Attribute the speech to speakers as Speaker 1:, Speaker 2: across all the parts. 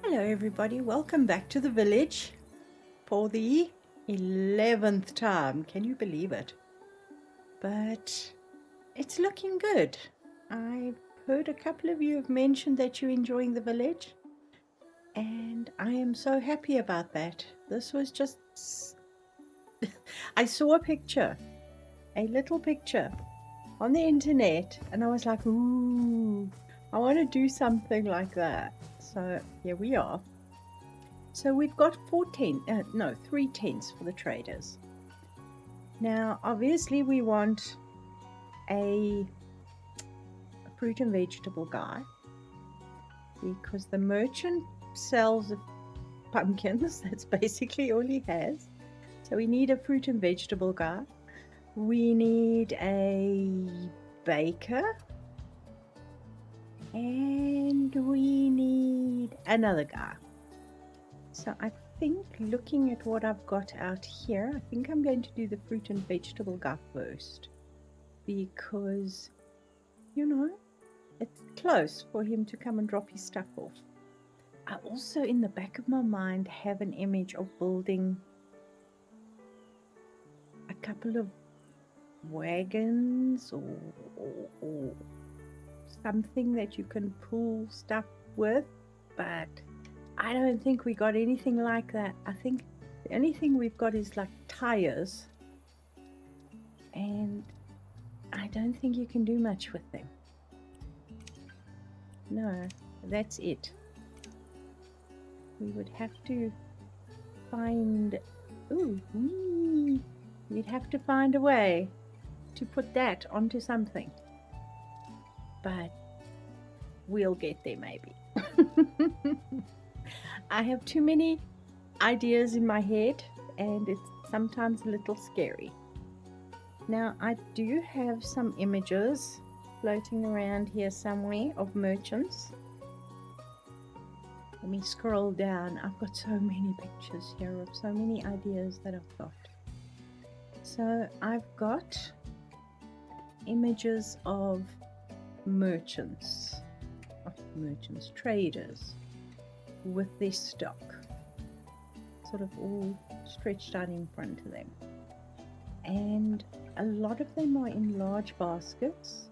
Speaker 1: Hello everybody, welcome back to the village for the 11th time. Can you believe it? But it's looking good. I've heard a couple of you have mentioned that you're enjoying the village, and I am so happy about that. This was just I saw a picture, a little picture on the internet, and I was like, ooh, I want to do something like that. So here we are. So we've got 3 tents for the traders. Now, obviously, we want a fruit and vegetable guy because the merchant sells pumpkins. That's basically all he has. So we need a fruit and vegetable guy. We need a baker. And we need another guy. So I think looking at what I've got out here, I think I'm going to do the fruit and vegetable guy first. Because, it's close for him to come and drop his stuff off. I also, in the back of my mind, have an image of building a couple of wagons or something that you can pull stuff with, but I don't think we got anything like that. I think the only thing we've got is like tires, and I don't think you can do much with them. No, that's it. We would have to find, we'd have to find a way to put that onto something. But we'll get there maybe. I have too many ideas in my head and it's sometimes a little scary. Now I do have some images floating around here somewhere of merchants. Let me scroll down. I've got so many pictures here of so many ideas that I've got. So I've got images of traders with their stock sort of all stretched out in front of them, and a lot of them are in large baskets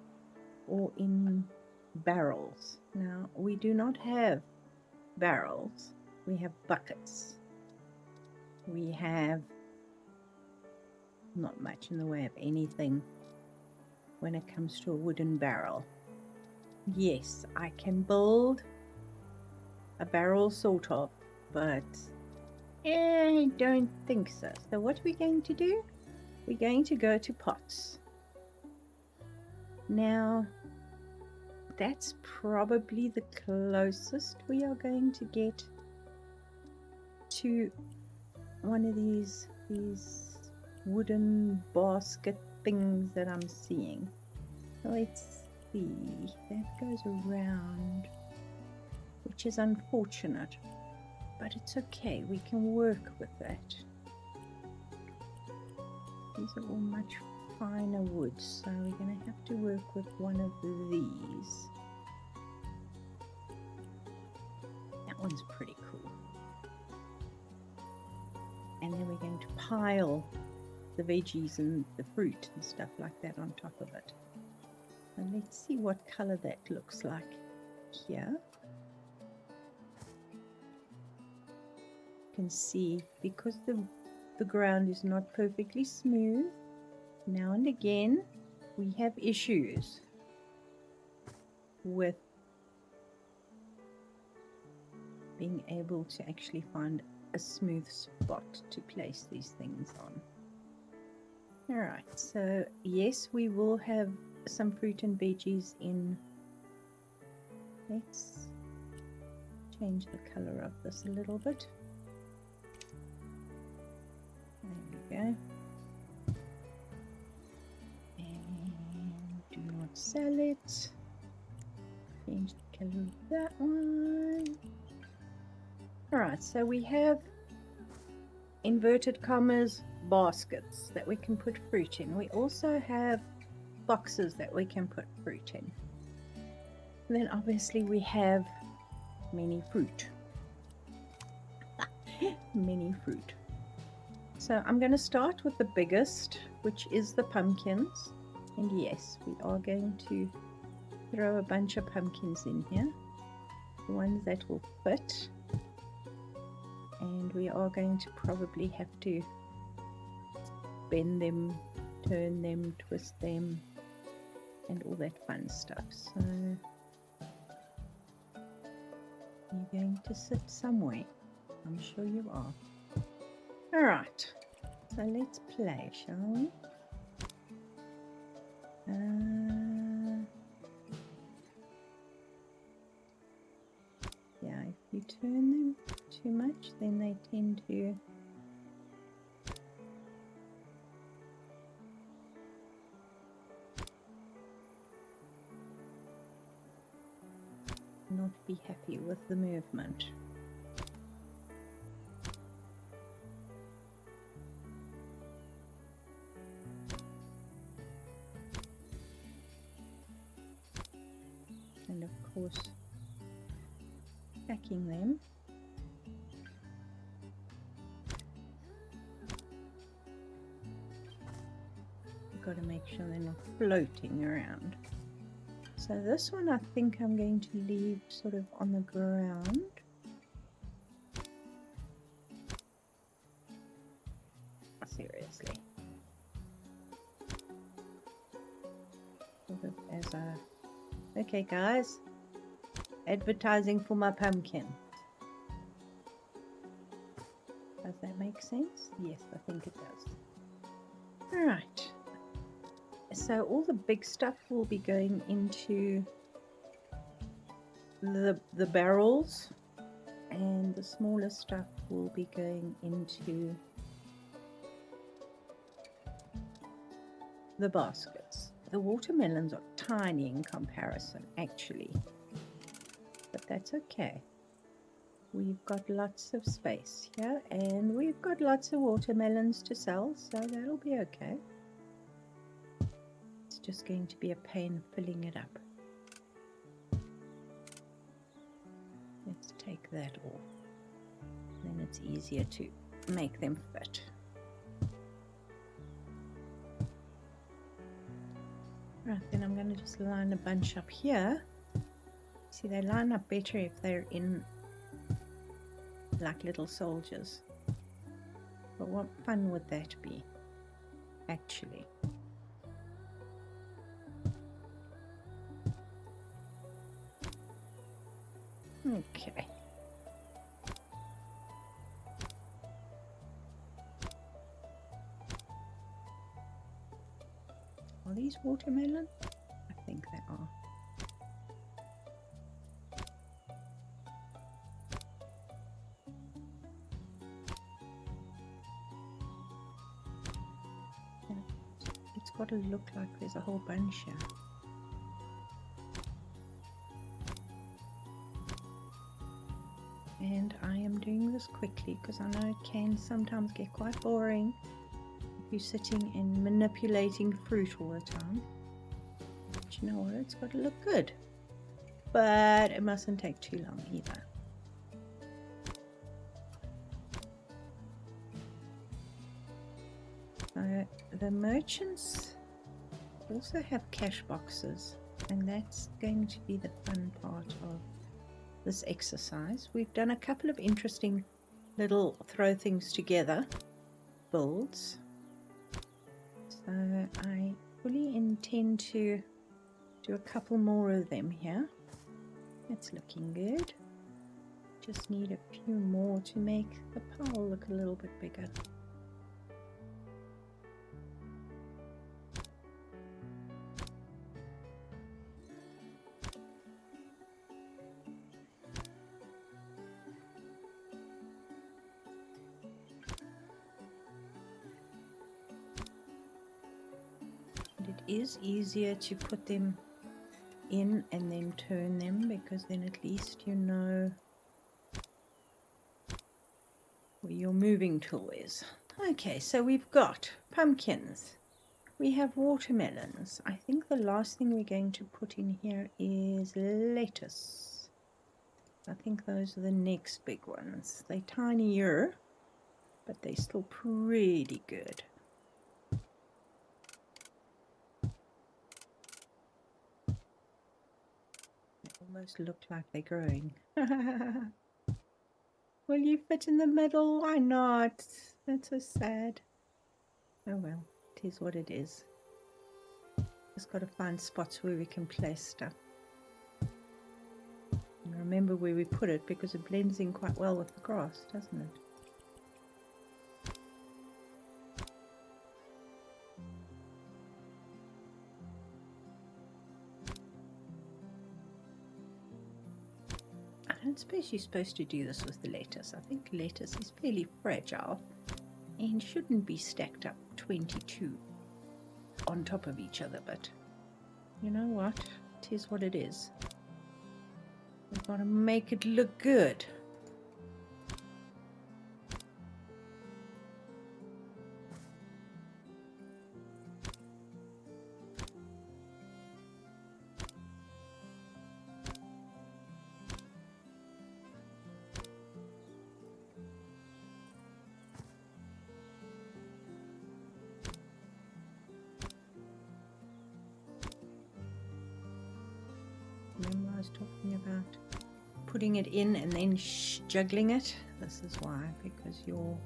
Speaker 1: or in barrels. Now we do not have barrels, we have buckets. We have not much in the way of anything when it comes to a wooden barrel. Yes, I can build a barrel sort of, but I don't think so. So what are we going to do? We're going to go to pots. Now, that's probably the closest we are going to get to one of these wooden basket things that I'm seeing. Let's see, that goes around, which is unfortunate, but it's okay, we can work with that. These are all much finer woods, so we're going to have to work with one of these. That one's pretty cool. And then we're going to pile the veggies and the fruit and stuff like that on top of it. And let's see what color that looks like here. You can see, because the ground is not perfectly smooth, now and again we have issues with being able to actually find a smooth spot to place these things on. Alright, so yes, we will have some fruit and veggies in. Let's change the color of this a little bit. There we go. And do not sell it. Change the color of that one. Alright, so we have inverted commas baskets that we can put fruit in. We also have boxes that we can put fruit in. And then obviously we have many fruit. Mini fruit. So I'm going to start with the biggest, which is the pumpkins. And yes, we are going to throw a bunch of pumpkins in here, the ones that will fit. And we are going to probably have to bend them, turn them, twist them, and all that fun stuff. So you're going to sit somewhere. I'm sure you are. All right, so let's play, shall we? Yeah, if you turn them too much, then they tend to not be happy with the movement. And of course, stacking them. You've got to make sure they're not floating around. So this one I think I'm going to leave sort of on the ground. Seriously. Sort of as a... Okay guys, advertising for my pumpkin. Does that make sense? Yes, I think it does. Alright. So all the big stuff will be going into the barrels, and the smaller stuff will be going into the baskets. The watermelons are tiny in comparison, actually, but that's okay. We've got lots of space here, and we've got lots of watermelons to sell, so that'll be okay. It's just going to be a pain filling it up. Let's take that off. Then it's easier to make them fit. Right, then I'm going to just line a bunch up here. See, they line up better if they're in like little soldiers. But what fun would that be, actually? Okay. Are these watermelon? I think they are. It's got to look like there's a whole bunch here. And I am doing this quickly because I know it can sometimes get quite boring if you're sitting and manipulating fruit all the time. But you know what? It's got to look good. But it mustn't take too long either. The merchants also have cash boxes, and that's going to be the fun part of this exercise. We've done a couple of interesting little throw things together builds, so I fully intend to do a couple more of them here. That's looking good. Just need a few more to make the pile look a little bit bigger. It is easier to put them in and then turn them, because then at least you know where your moving tool is. Okay, so we've got pumpkins, we have watermelons. I think the last thing we're going to put in here is lettuce. I think those are the next big ones. They're tinier, but they're still pretty good. They almost look like they're growing. Will you fit in the middle? Why not? That's so sad. Oh well, it is what it is. Just got to find spots where we can place stuff. And remember where we put it, because it blends in quite well with the grass, doesn't it? I don't suppose you're supposed to do this with the lettuce. I think lettuce is fairly fragile and shouldn't be stacked up 22 on top of each other, but you know what? It is what it is. We've got to make it look good. Remember I was talking about putting it in and then juggling it? This is why, because your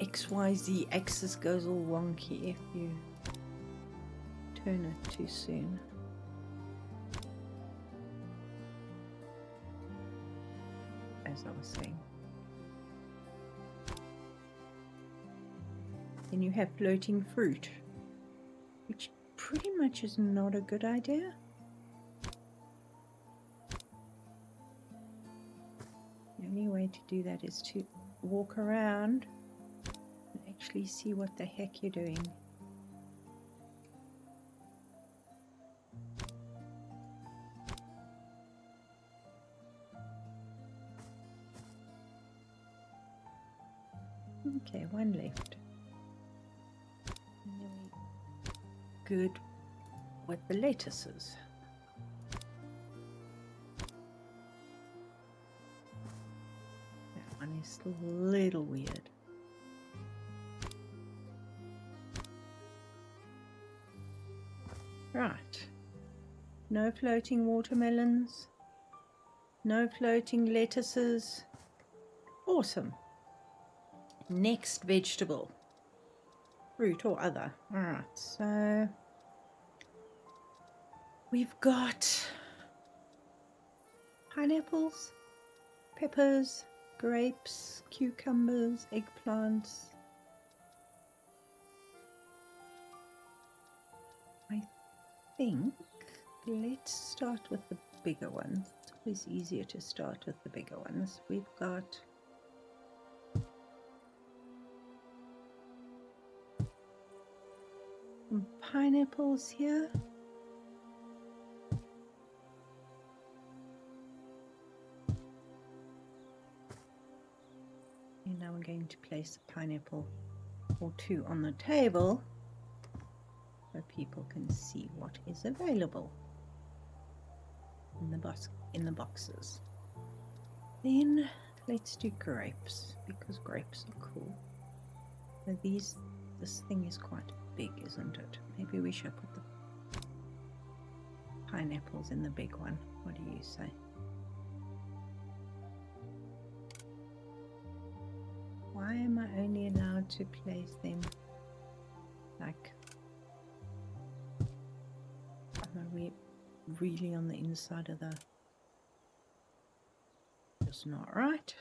Speaker 1: XYZ axis goes all wonky if you turn it too soon. As I was saying. Then you have floating fruit, which pretty much is not a good idea. The only way to do that is to walk around and actually see what the heck you're doing. Okay, one left. Good with the lettuces. That one is still a little weird. Right. No floating watermelons. No floating lettuces. Awesome. Next vegetable. Fruit or other. Alright, so we've got pineapples, peppers, grapes, cucumbers, eggplants. I think let's start with the bigger ones. It's always easier to start with the bigger ones. We've got some pineapples here. And now we're going to place a pineapple or two on the table so people can see what is available in the boxes. Then let's do grapes, because grapes are cool. So this thing is quite big, isn't it? Maybe we should put the pineapples in the big one. What do you say? Why am I only allowed to place them like, are we really on the inside of the, it's not right.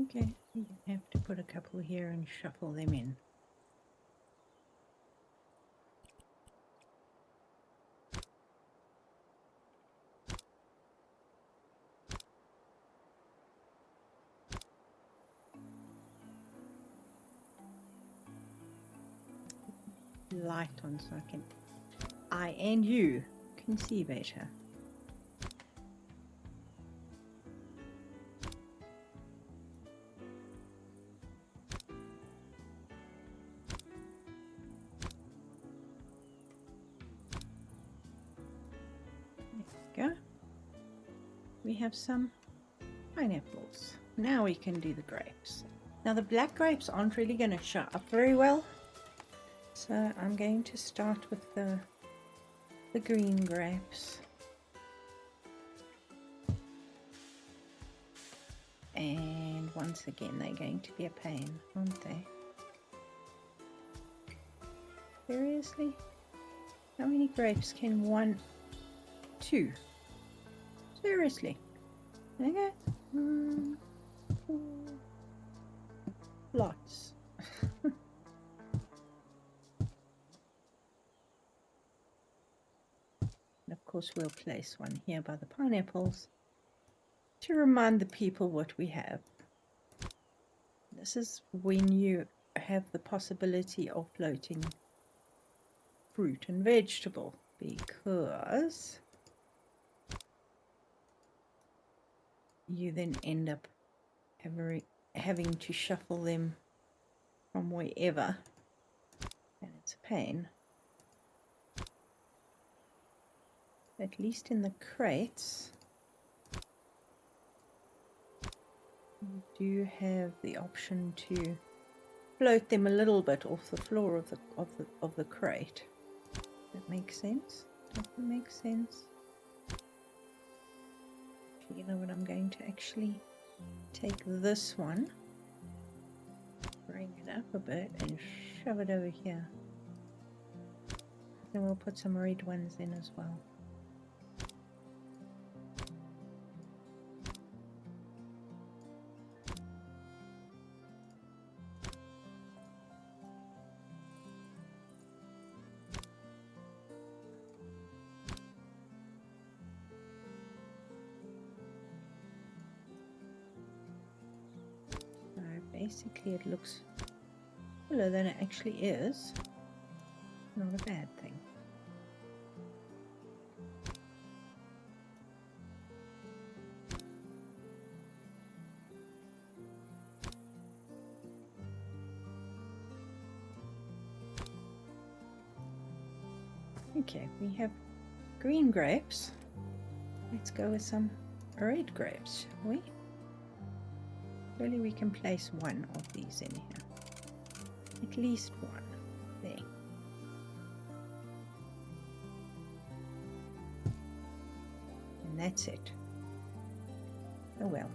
Speaker 1: Okay, you have to put a couple here and shuffle them in. light on so I and you can see better. There we go. We have some pineapples. Now we can do the grapes. Now the black grapes aren't really going to show up very well, so I'm going to start with the green grapes. And once again, they're going to be a pain, aren't they? Seriously? How many grapes can one... Two? Seriously? Okay. Lots. And of course we'll place one here by the pineapples to remind the people what we have. This is when you have the possibility of floating fruit and vegetable, because you then end up having to shuffle them from wherever, and it's a pain. At least in the crates you do have the option to float them a little bit off the floor of the crate. That makes sense? Does that make sense? You know what, I'm going to actually take this one, bring it up a bit and shove it over here. Then we'll put some red ones in as well. Basically it looks fuller than it actually is. Not a bad thing. Okay, we have green grapes. Let's go with some red grapes, shall we? Surely we can place one of these in here. At least one. There. And that's it. Oh well.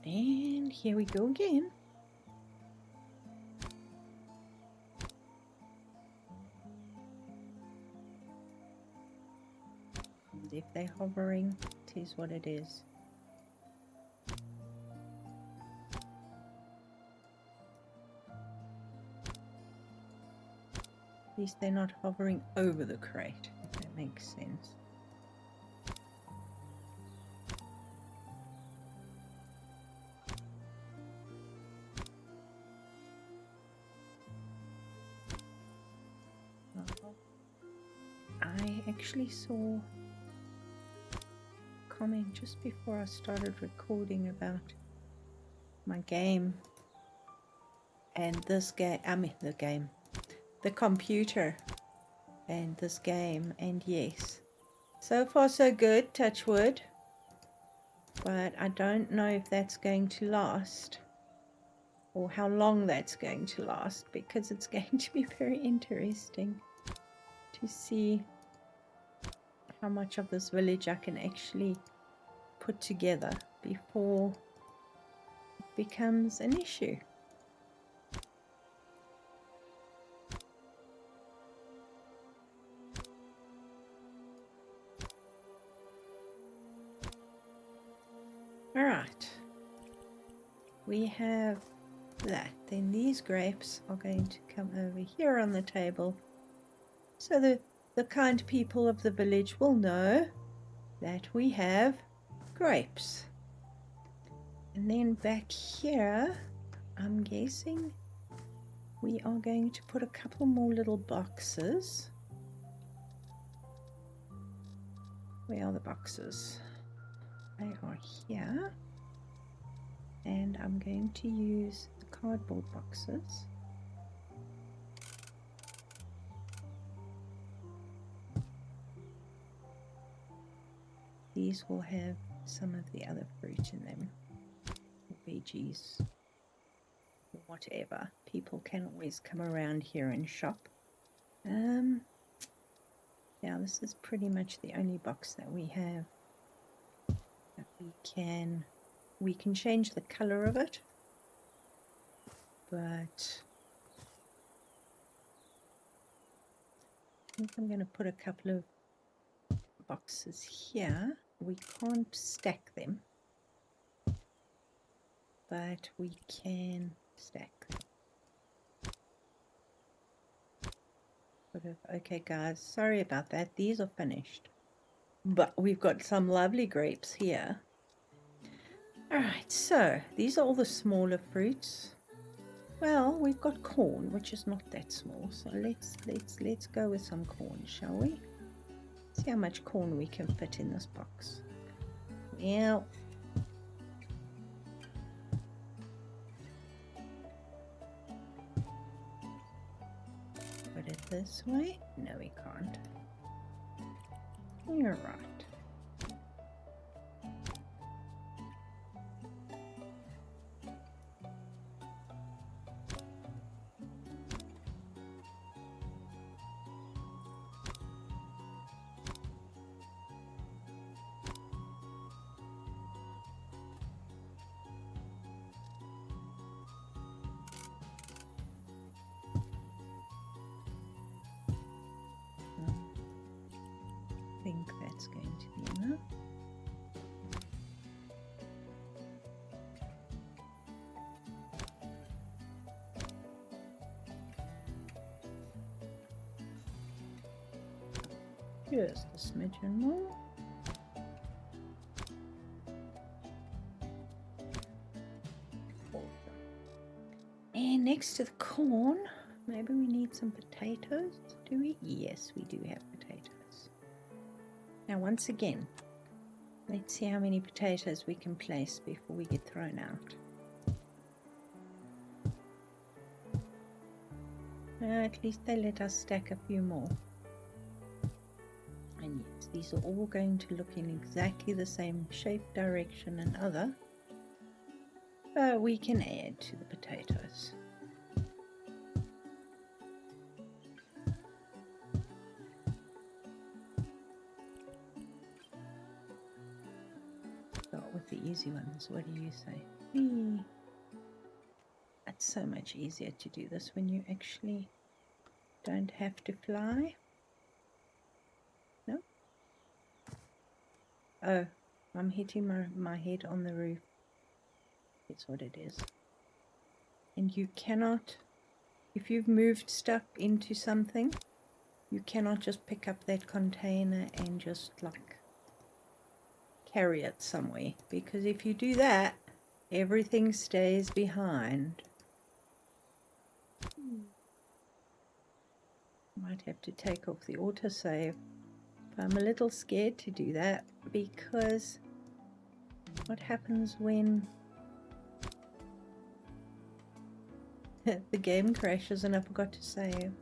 Speaker 1: And here we go again. If they're hovering, it is what it is. At least they're not hovering over the crate, if that makes sense. I actually saw comment just before I started recording about my game and this game, the computer and this game, and yes, so far so good, touch wood, but I don't know if that's going to last or how long that's going to last, because it's going to be very interesting to see how much of this village I can actually put together before it becomes an issue. All right, we have that. Then these grapes are going to come over here on the table so that the kind people of the village will know that we have grapes. And then back here, I'm guessing we are going to put a couple more little boxes. Where are the boxes? They are here. And I'm going to use the cardboard boxes. These will have some of the other fruit in them, or veggies, or whatever. People can always come around here and shop. Yeah, this is pretty much the only box that we have. But we can change the color of it, but I think I'm going to put a couple of boxes here. We can't stack them, but we can stack them. Okay guys, sorry about that. These are finished, but we've got some lovely grapes here. Alright, so these are all the smaller fruits. Well, we've got corn, which is not that small, so let's go with some corn, shall we? See how much corn we can fit in this box. Well, put it this way. No, we can't. You're right. I think that's going to be enough. Just a smidgen more. And next to the corn, maybe we need some potatoes, do we? Yes, we do have potatoes. Now once again, let's see how many potatoes we can place before we get thrown out. At least they let us stack a few more. And yes, these are all going to look in exactly the same shape, direction and other. But we can add to the potatoes. Start with the easy ones. What do you say? It's so much easier to do this when you actually don't have to fly. No? Oh, I'm hitting my head on the roof. That's what it is. And you cannot, if you've moved stuff into something, you cannot just pick up that container and just like carry it somewhere, because if you do that, everything stays behind. Might have to take off the autosave. But I'm a little scared to do that, because what happens when the game crashes and I forgot to save?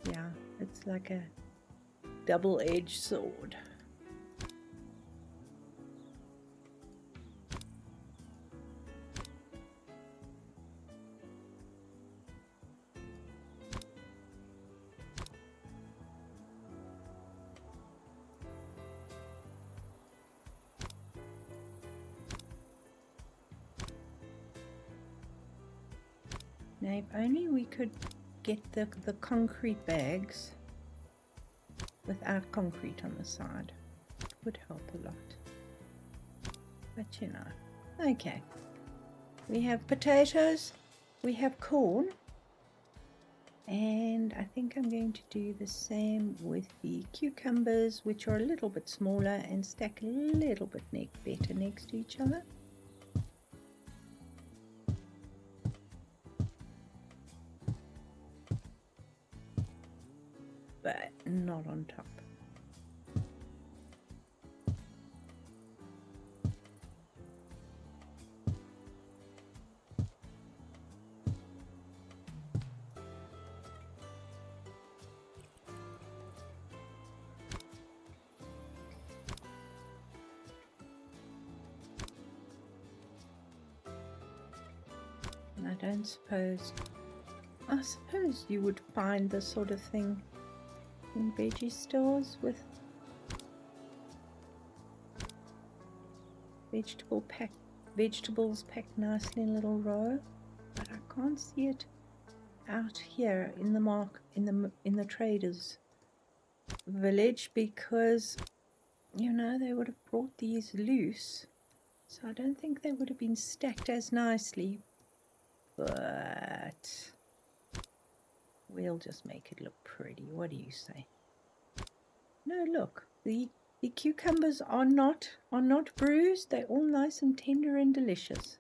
Speaker 1: Yeah, it's like a double-edged sword. Now, if only we could get the concrete bags without concrete on the side, it would help a lot. But you know, okay. We have potatoes, we have corn, And I think I'm going to do the same with the cucumbers, which are a little bit smaller and stack a little bit better next to each other. But not on top. I suppose you would find this sort of thing in veggie stores with vegetables packed nicely in a little row, but I can't see it out here in the traders village, because they would have brought these loose, so I don't think they would have been stacked as nicely, but we'll just make it look pretty. What do you say? No, look, the cucumbers are not bruised. They're all nice and tender and delicious.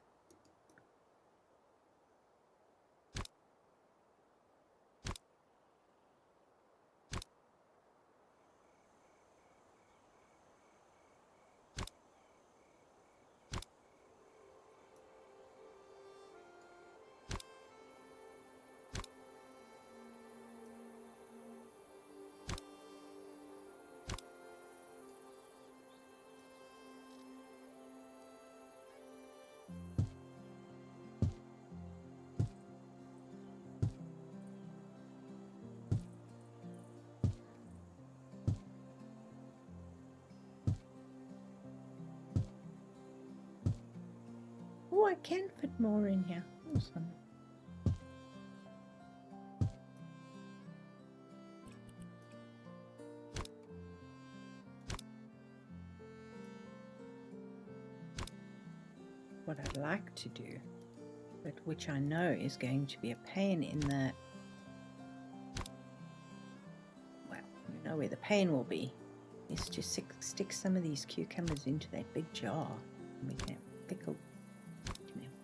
Speaker 1: Oh, I can fit more in here. Awesome. What I'd like to do, but which I know is going to be a pain in the... Well, you know where the pain will be, is to stick some of these cucumbers into that big jar. And we can have pickled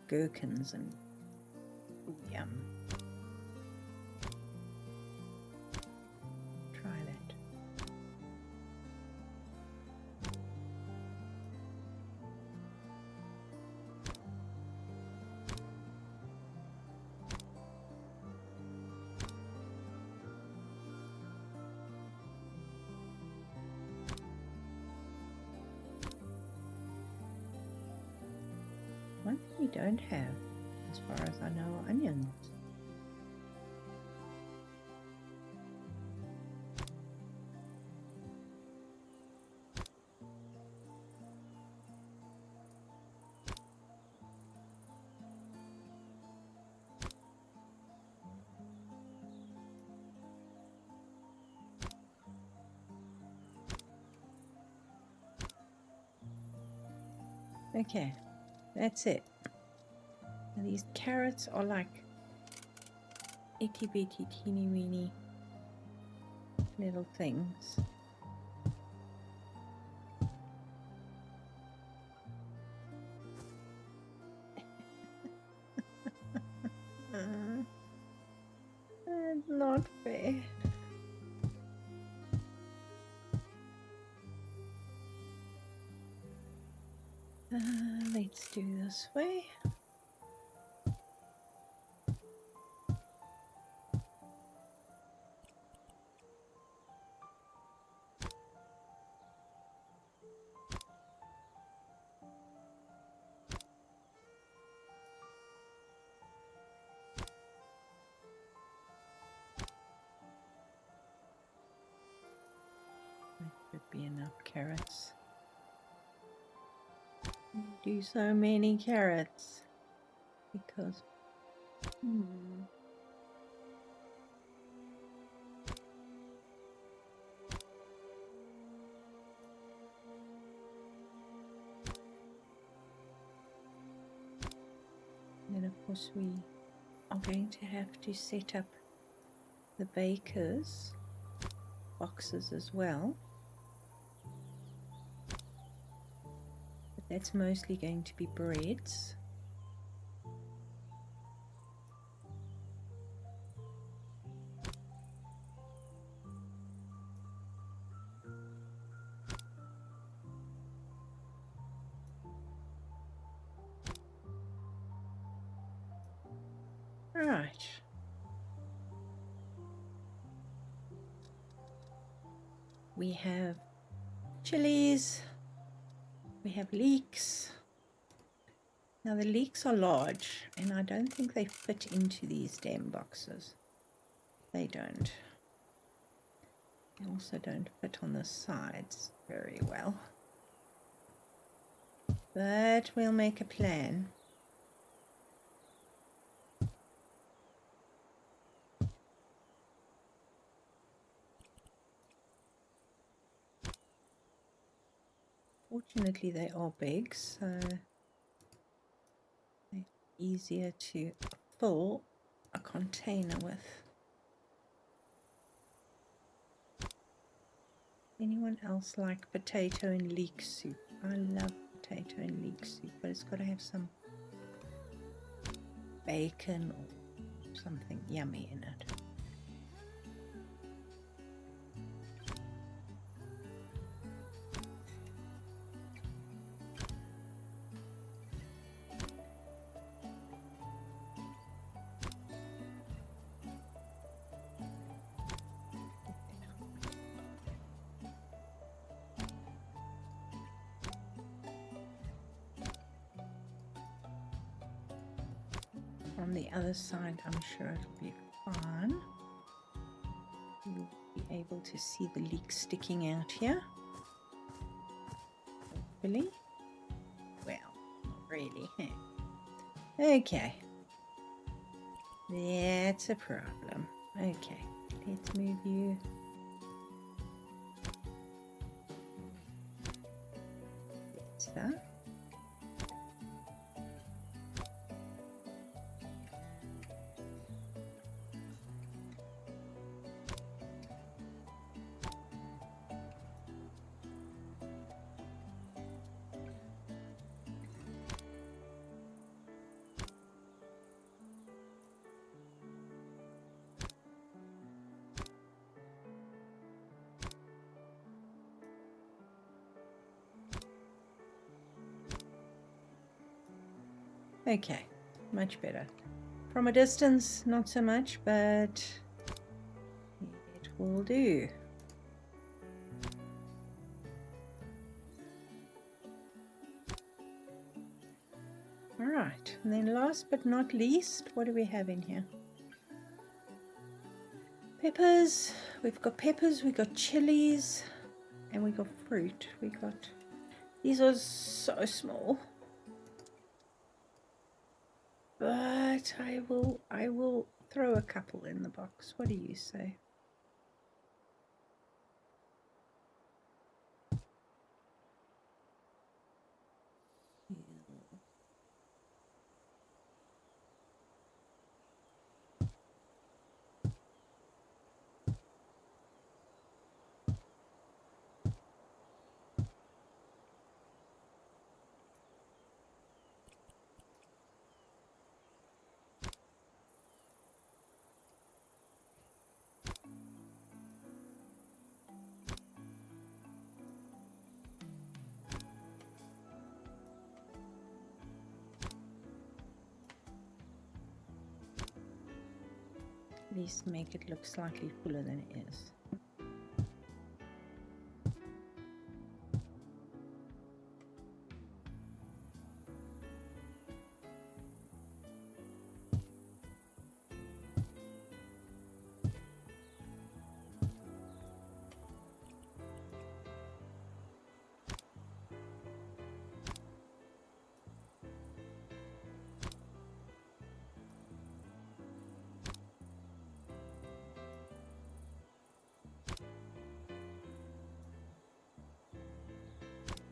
Speaker 1: gherkins and yum. Try that. One thing we don't have, as far as I know, are onions. Okay, that's it. And these carrots are like itty bitty teeny weeny little things. That's not fair. Let's do this way. That should be enough carrots. You do so many carrots because then of course we are going to have to set up the baker's boxes as well. But that's mostly going to be breads. Right. We have chilies. We have leeks. Now the leeks are large and I don't think they fit into these damn boxes. They don't. They also don't fit on the sides very well. But we'll make a plan. Fortunately, they are big, so they're easier to fill a container with. Anyone else like potato and leek soup? I love potato and leek soup, but it's got to have some bacon or something yummy in it. On the other side, I'm sure it'll be fine. You'll be able to see the leek sticking out here. Hopefully. Well, not really. Okay. That's a problem. Okay, let's move you. That's that. Okay, much better. From a distance, not so much, but it will do. All right, and then last but not least, what do we have in here? Peppers. We've got chilies, and we got fruit. These are so small. But I will throw a couple in the box. What do you say? At least make it look slightly fuller than it is.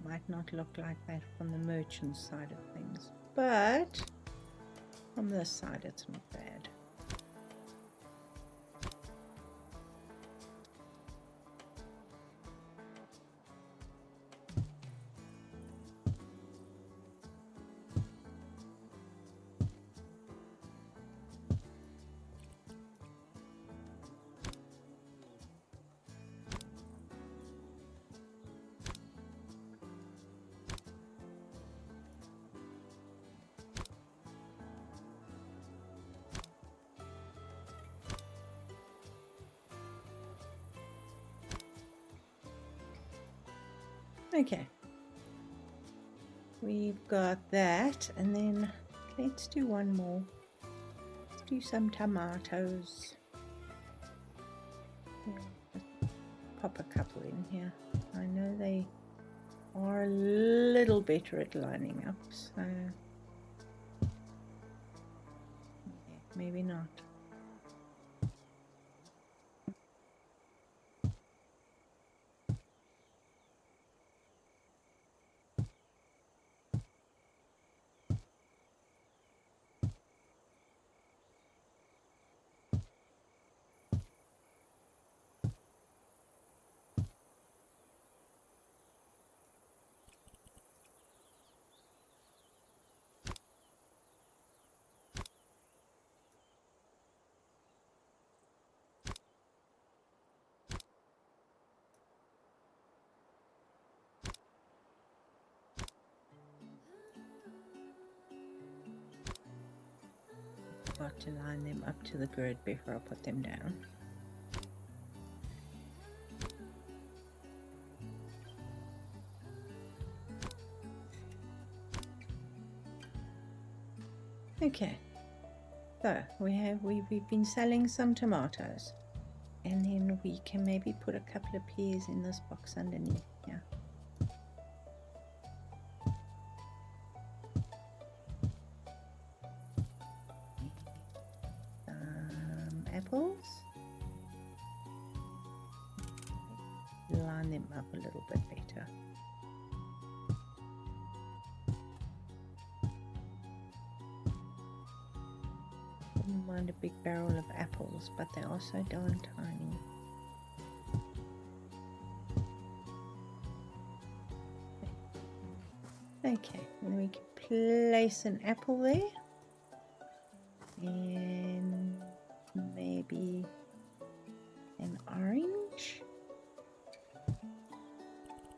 Speaker 1: Might not look like that from the merchant side of things, but from this side it's not bad. Okay. We've got that, and then let's do one more. Let's do some tomatoes. Yeah, pop a couple in here. I know they are a little better at lining up, so yeah, maybe not. Got to line them up to the grid before I put them down. Okay, so we've been selling some tomatoes, and then we can maybe put a couple of peas in this box underneath here. Apples. Line them up a little bit better. Wouldn't mind a big barrel of apples, but they are so darn tiny. Okay, and then we can place an apple there, and maybe an orange.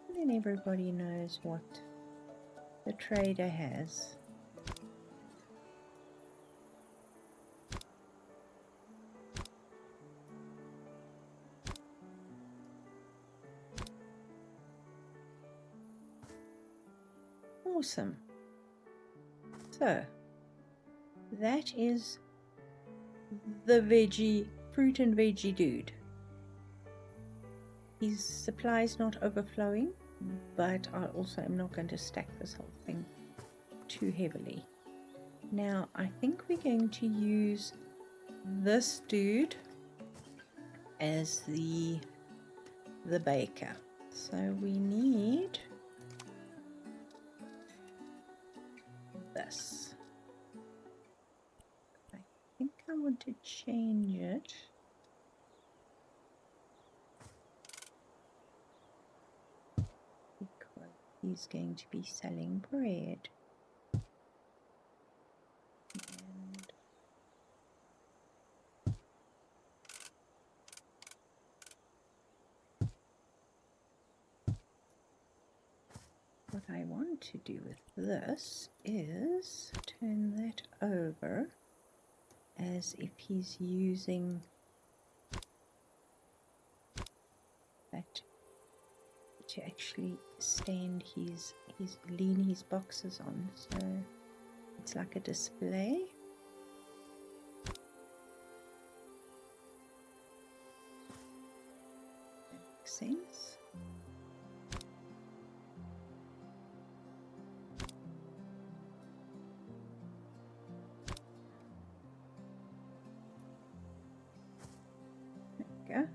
Speaker 1: And then everybody knows what the trader has. Awesome. So that is the fruit and veggie dude. His supply is not overflowing, but I also am not going to stack this whole thing too heavily. Now I think we're going to use this dude as the baker. So we need this. I think I want to change it. Because he's going to be selling bread. And what I want to do with this is turn that over as if he's using that to actually stand lean his boxes on, so it's like a display. That makes sense. There we go.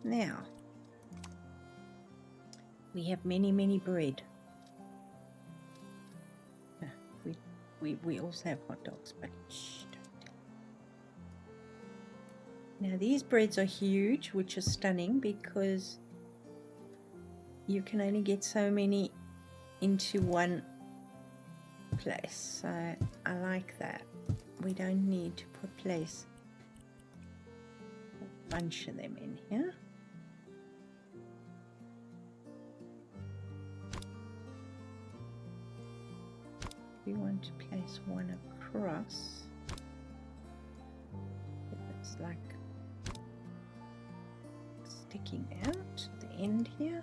Speaker 1: Now we have many bread. We also have hot dogs, but shh, don't tell. Now these breads are huge, which is stunning because you can only get so many into one place. So I like that. We don't need to place a bunch of them in here. We want to place one across. If it's like sticking out the end here.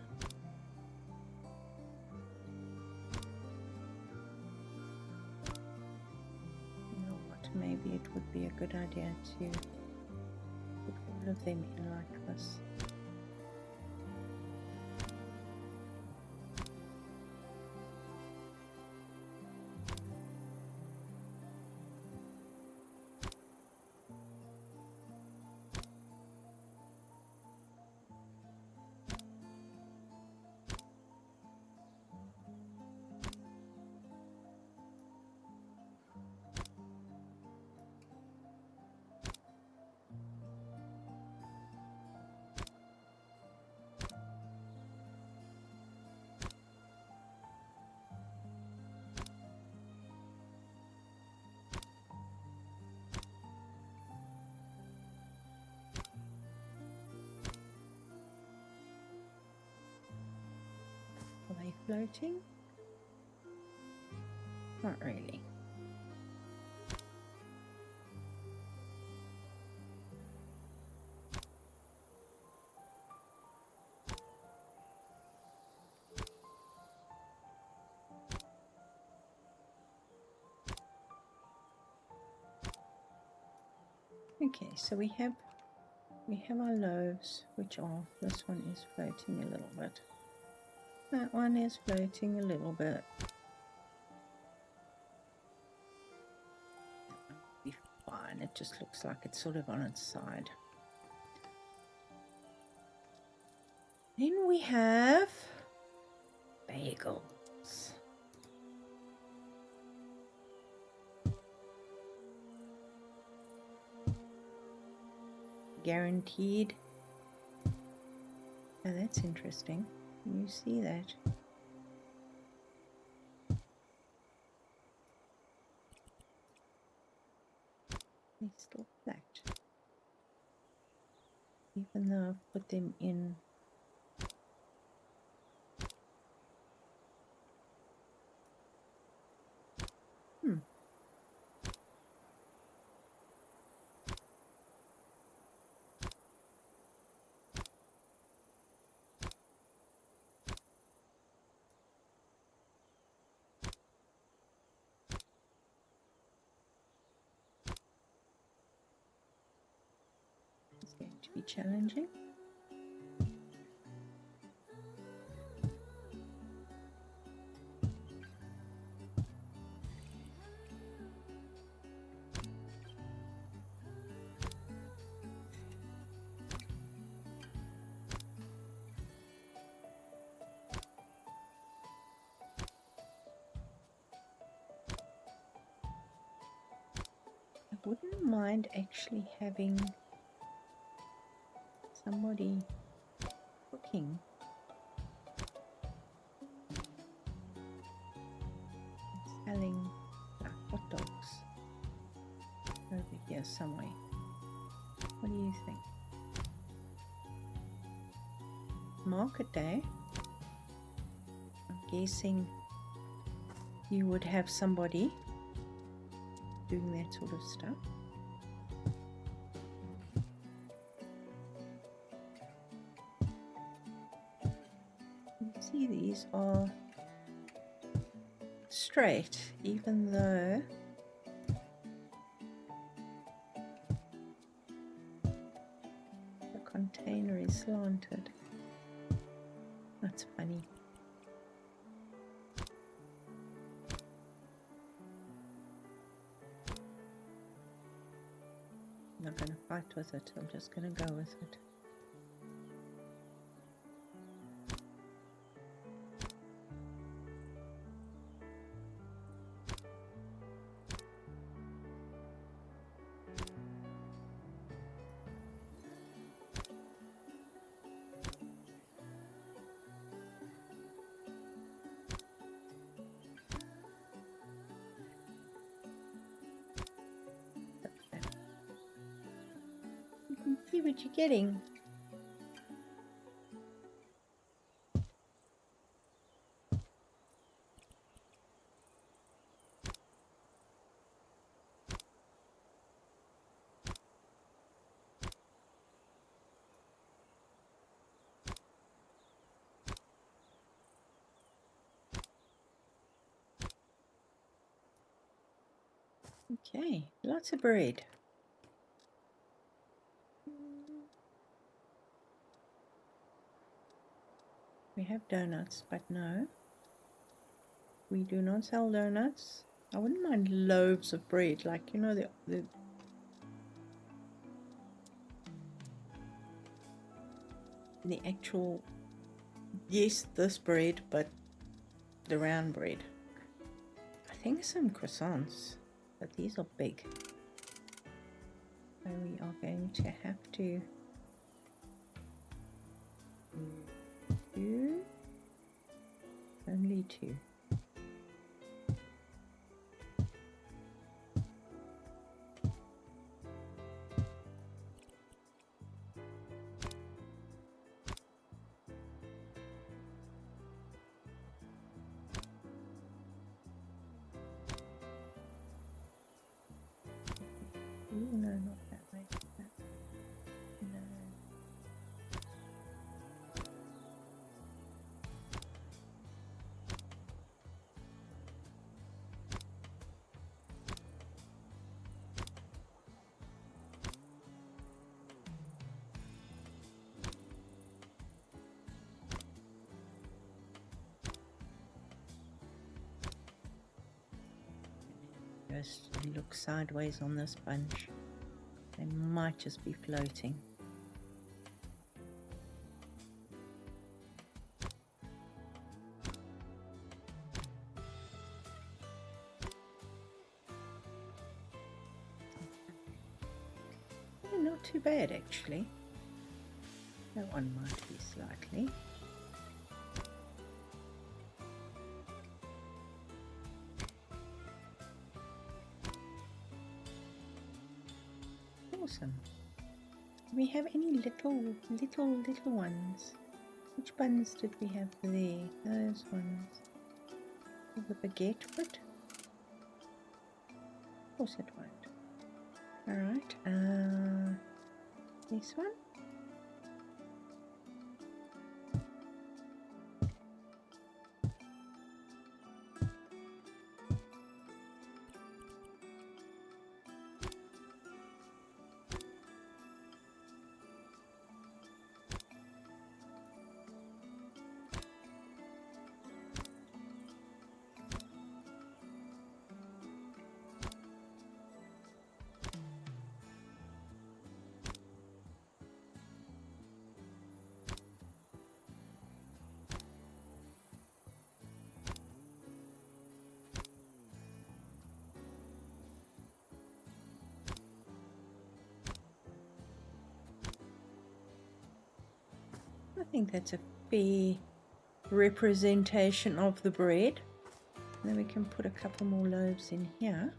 Speaker 1: You know what, maybe it would be a good idea to put all of them in like this. Are they floating? Not really. Okay, so we have our loaves, which are, this one is floating a little bit. That one is floating a little bit. That one will be fine. It just looks like it's sort of on its side. Then we have bagels. Guaranteed. Oh, that's interesting. Can you see that? They're still flat. Even though I've put them in. It's going to be challenging. I wouldn't mind actually having somebody cooking and selling hot dogs over here somewhere. What do you think? Market day. I'm guessing you would have somebody doing that sort of stuff. You see these are straight, even though the container is slanted. That's funny. I'm not going to fight with it, I'm just going to go with it. You can see what you're getting. Okay, lots of bread. We have donuts, but no, we do not sell donuts. I wouldn't mind loaves of bread, like, you know, the actual, yes, this bread, but the round bread. I think some croissants, but these are big. So we are going to have to do only two. Ooh, no, not that way. No. Just look sideways on this bunch. They might just be floating. Not too bad actually. That one might be slightly. Awesome. Do we have any little ones? Which buns did we have there? Those ones. The baguette foot? Of course it won't. Alright, this one? I think that's a fair representation of the bread. And then we can put a couple more loaves in here.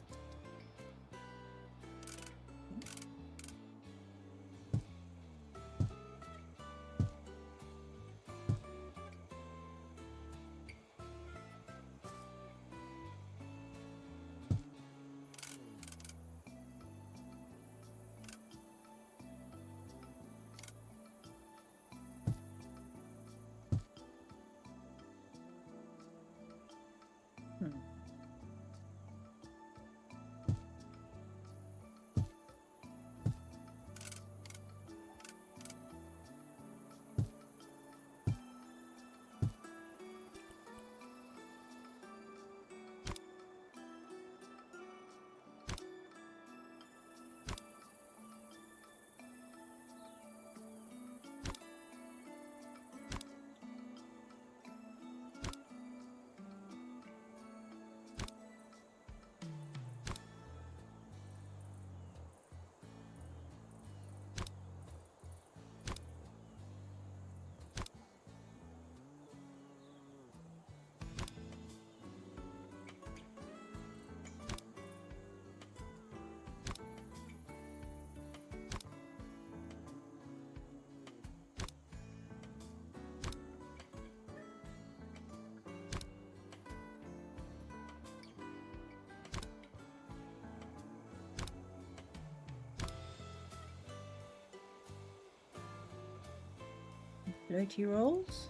Speaker 1: Floaty rolls.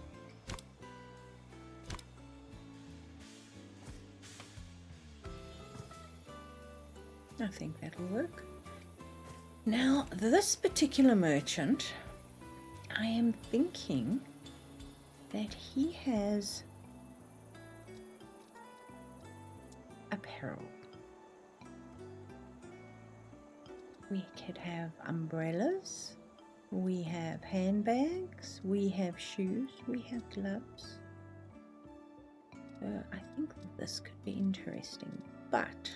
Speaker 1: I think that'll work. Now, this particular merchant, I am thinking that he has apparel. We could have umbrellas, we have handbags, we have shoes, we have gloves. So I think that this could be interesting, but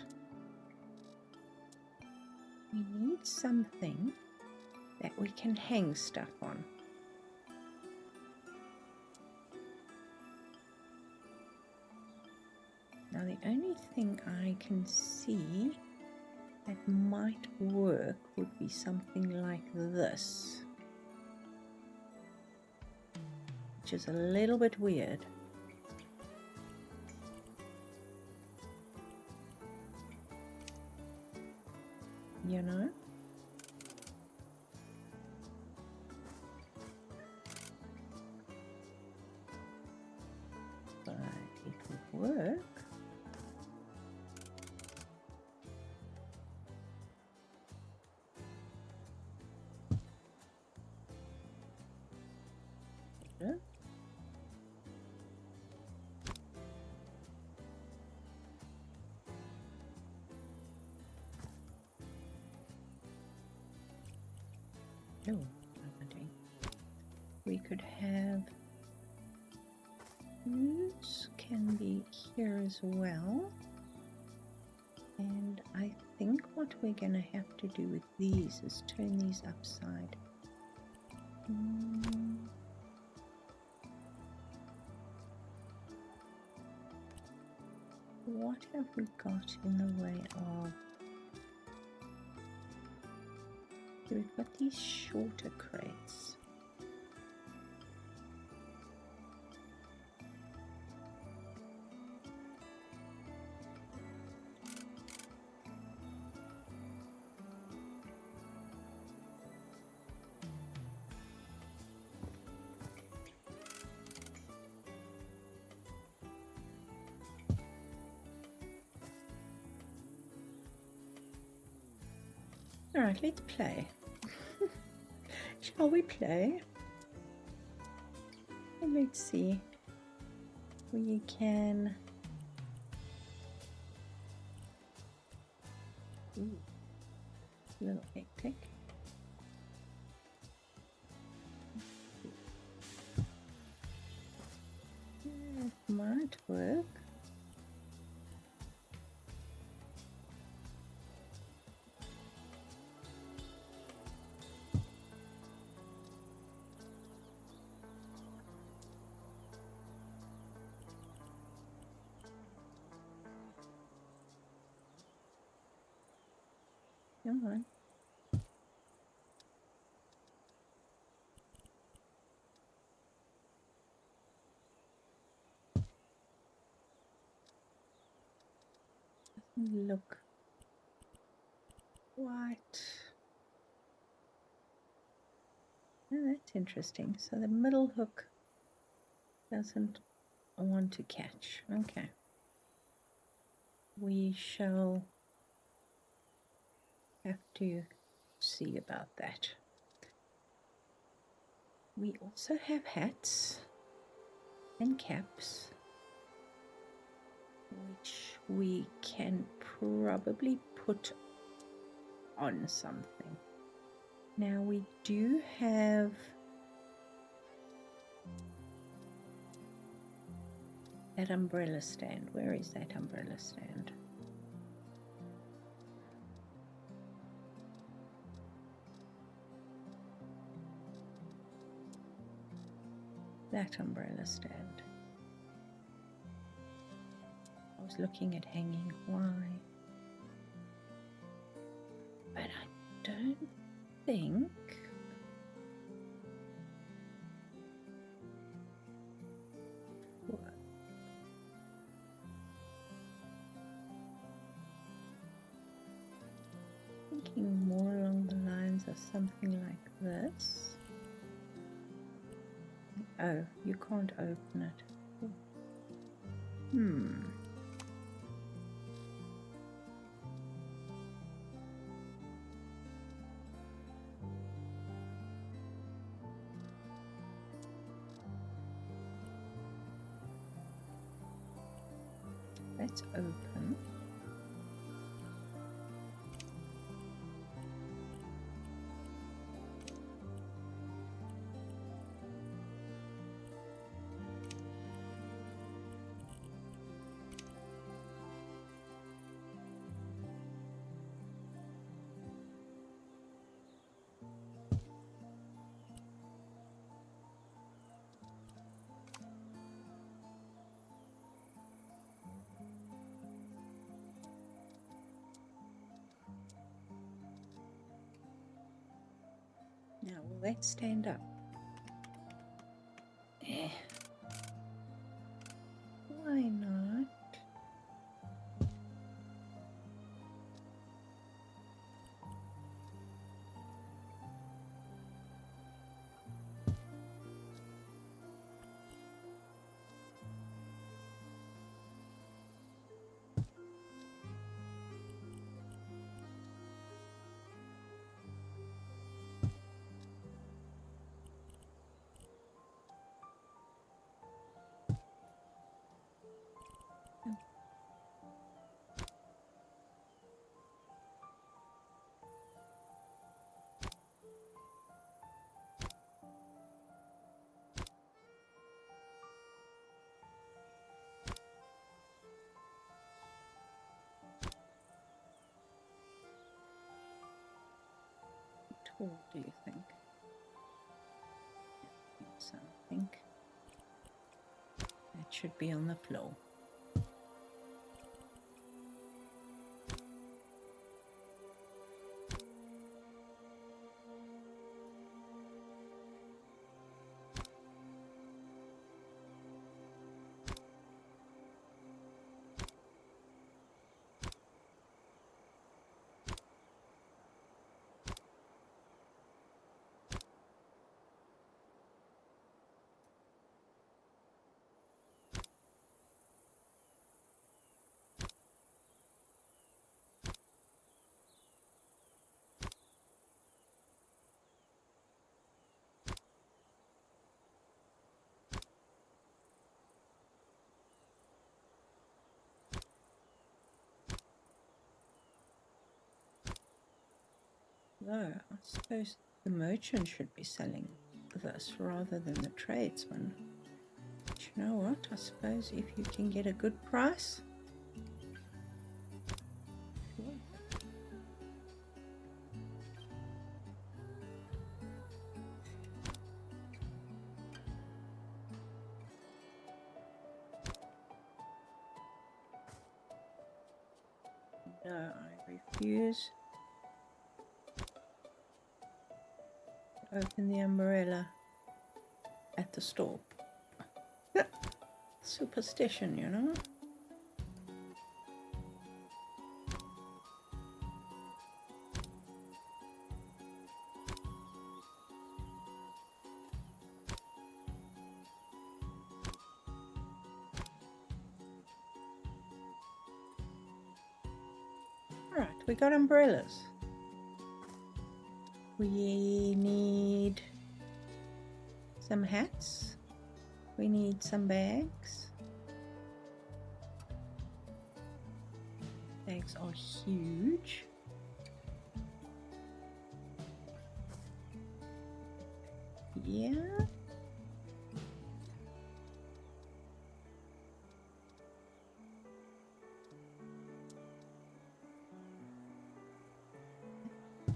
Speaker 1: we need something that we can hang stuff on. Now the only thing I can see that might work would be something like this, which is a little bit weird. You know? But it would work. Oh, we could have these can be here as well, and I think what we're going to have to do with these is turn these upside. What have we got in the way of? We've got these shorter crates. All right, let's play. Shall we play? And let's see. We can. Ooh, a little hectic. It might work. Come on. Doesn't look quite. Oh, that's interesting. So the middle hook doesn't want to catch. Okay. We shall have to see about that. We also have hats and caps, which we can probably put on something. Now we do have that umbrella stand. Where is that umbrella stand? That umbrella stand. I was looking at hanging why, but I don't think thinking more along the lines of something like this. Oh, you can't open it. Let's open. Now, will that stand up? Eh. Why not? How tall do you think? So I think that should be on the floor. Though I suppose the merchant should be selling this rather than the tradesman. But you know what? I suppose if you can get a good price. No, I refuse to open the umbrella at the store. Superstition, you know. Alright, we got umbrellas. We need some hats. We need some bags. Bags are huge. Yeah.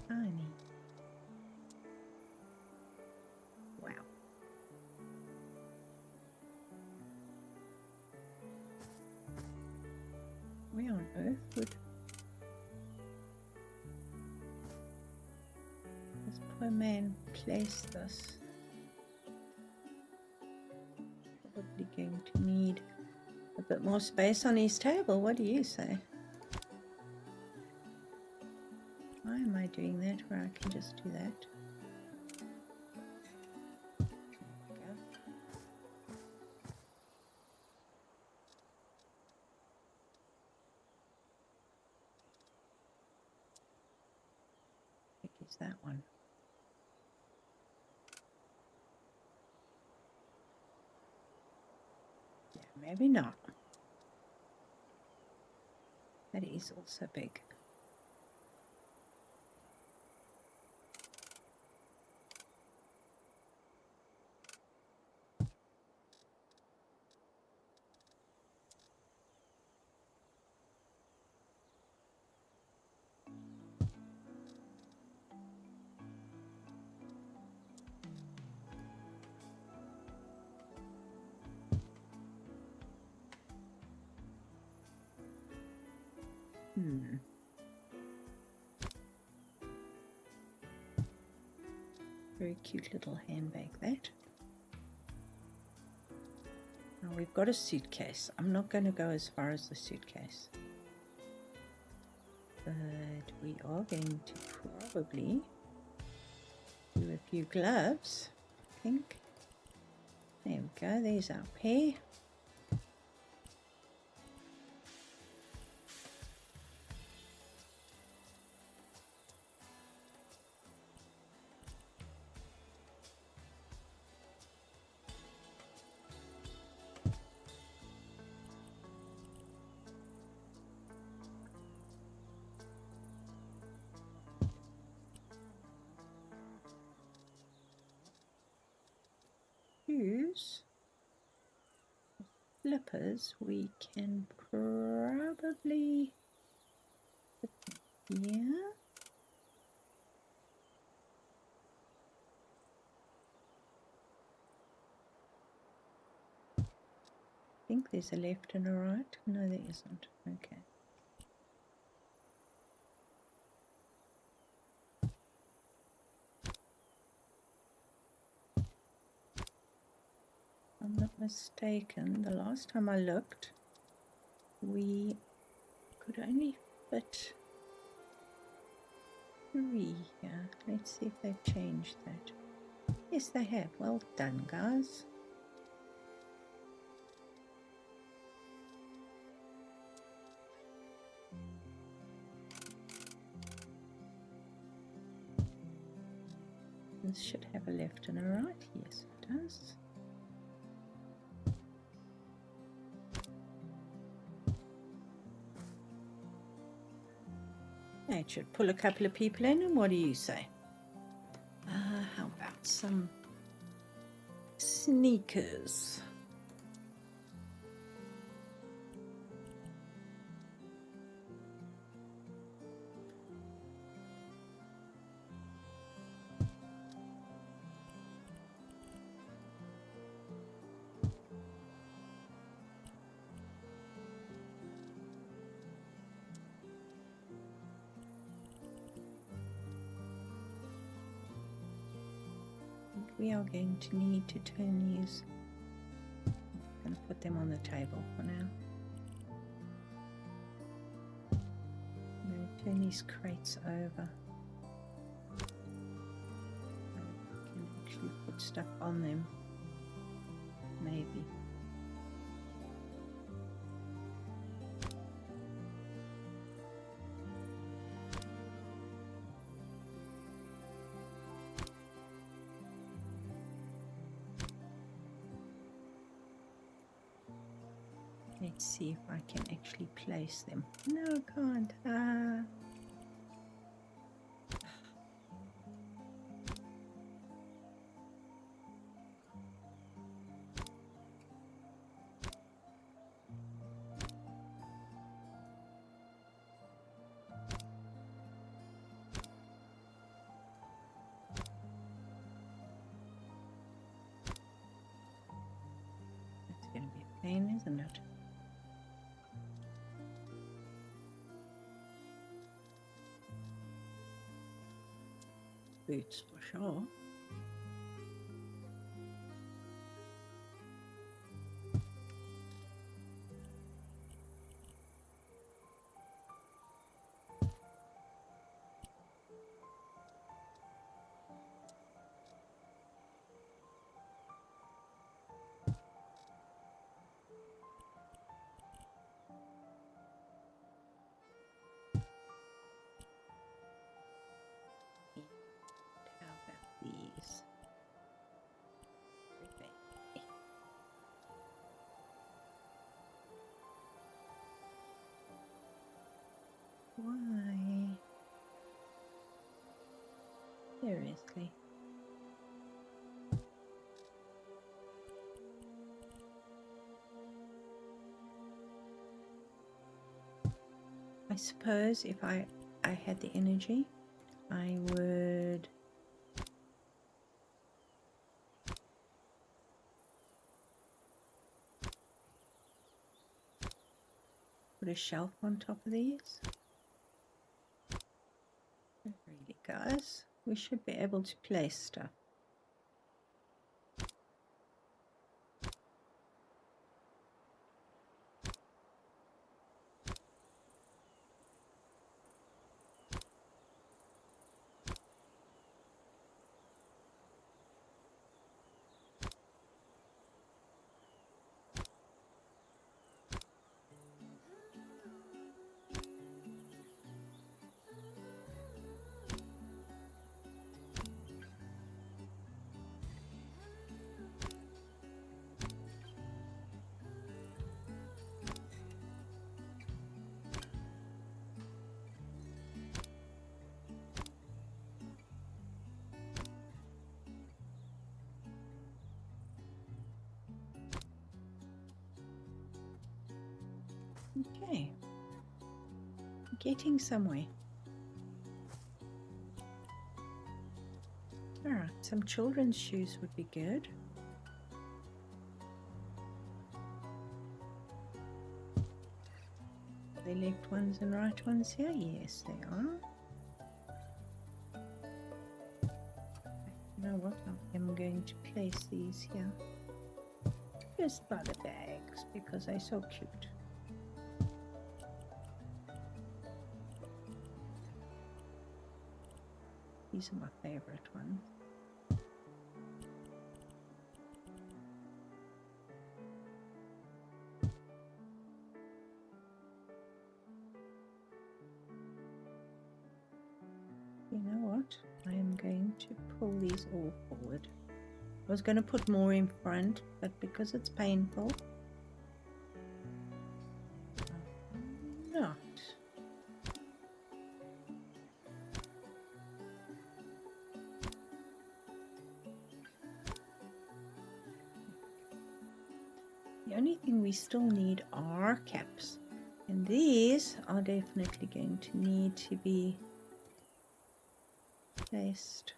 Speaker 1: Tiny. Wow. Where on earth would this poor man place this? Probably going to need a bit more space on his table. What do you say? Why am I doing that where I can just do that? Is that one? Yeah, maybe not. That is also big. Very cute little handbag, that. Now we've got a suitcase. I'm not going to go as far as the suitcase. But we are going to probably do a few gloves, I think. There we go, there's our pair. Shoes, flippers, we can probably put them here. I think there's a left and a right. No, there isn't. Okay. If I'm not mistaken, the last time I looked, we could only fit 3 here. Let's see if they've changed that. Yes, they have. Well done, guys. This should have a left and a right. Yes, it does. It should pull a couple of people in, and what do you say? How about some sneakers? We are going to need to turn these. I'm going to put them on the table for now. I'm going to turn these crates over. I can actually put stuff on them. Maybe. Let's see if I can actually place them. No, I can't. It's going to be a pain, isn't it? Boots for sure. How about these? Why? Seriously. I suppose if I had the energy, I would put a shelf on top of these. Really, guys, we should be able to place stuff. Okay, getting somewhere. Alright, some children's shoes would be good. Are they left ones and right ones here? Yes, they are. You know what? I'm going to place these here. Just by the bags because they're so cute. These are my favorite ones. You know what? I am going to pull these all forward. I was going to put more in front, but because it's painful, I'm not. The only thing we still need are caps. And these are definitely going to need to be placed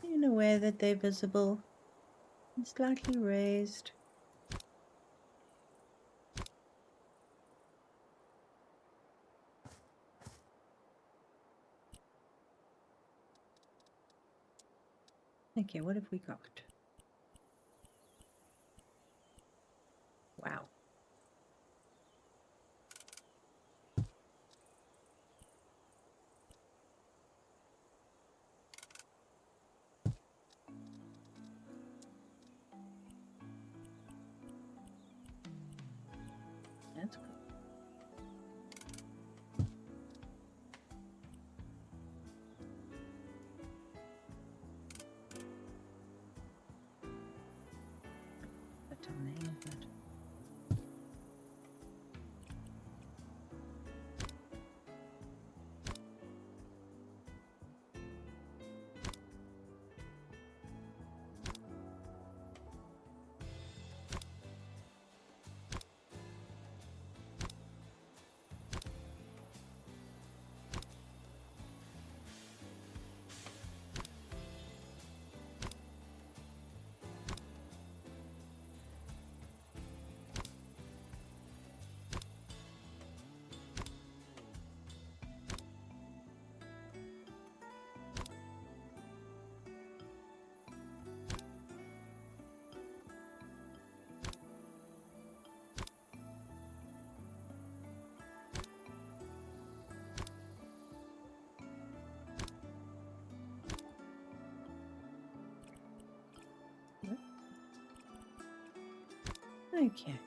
Speaker 1: in a way that they're visible and slightly raised. Okay, what have we got? Wow. That's good. Put on the end of it. Okay.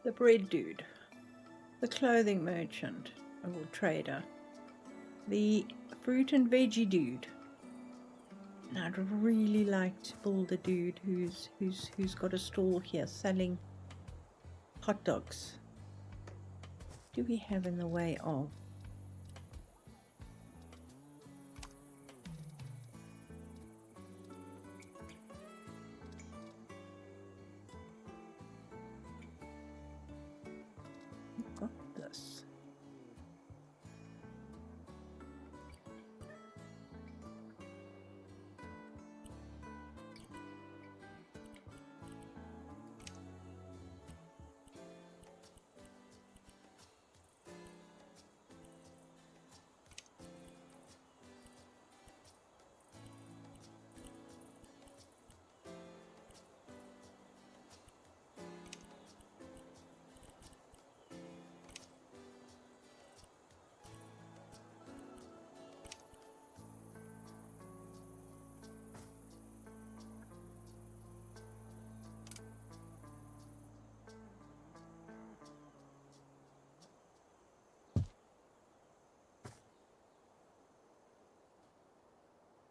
Speaker 1: The bread dude, the clothing merchant or trader, the fruit and veggie dude, I'd really like to build a dude who's got a stall here selling hot dogs. Do we have in the way of? We've got this.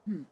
Speaker 1: No. No.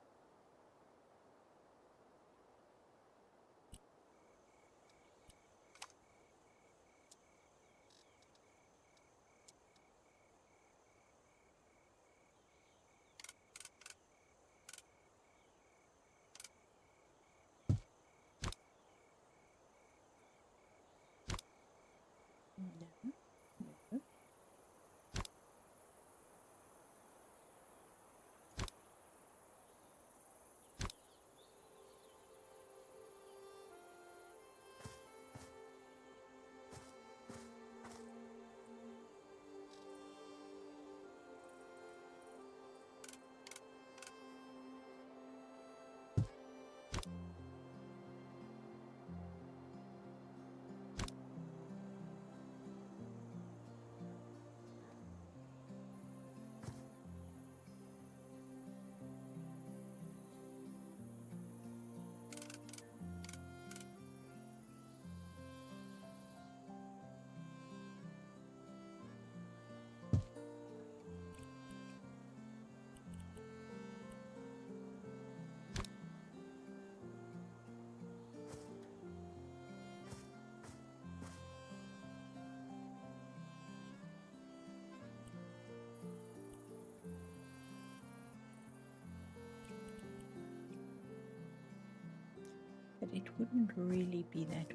Speaker 1: But it wouldn't really be that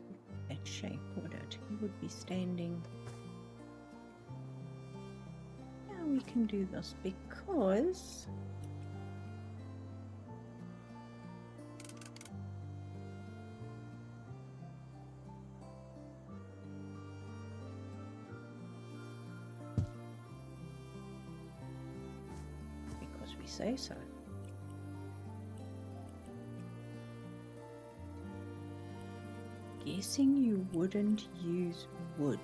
Speaker 1: shape, would it? He would be standing. Now we can do this because we say so. Guessing you wouldn't use wood.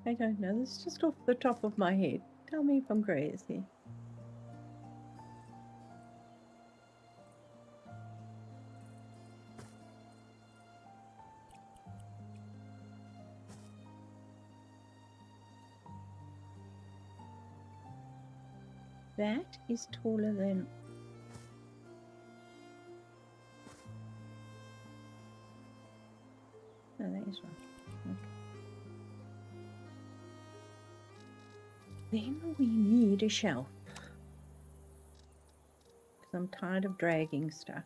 Speaker 1: I don't know. This is just off the top of my head. Tell me if I'm crazy. That is taller than... No, that is right. Okay. Then we need a shelf. Because I'm tired of dragging stuff.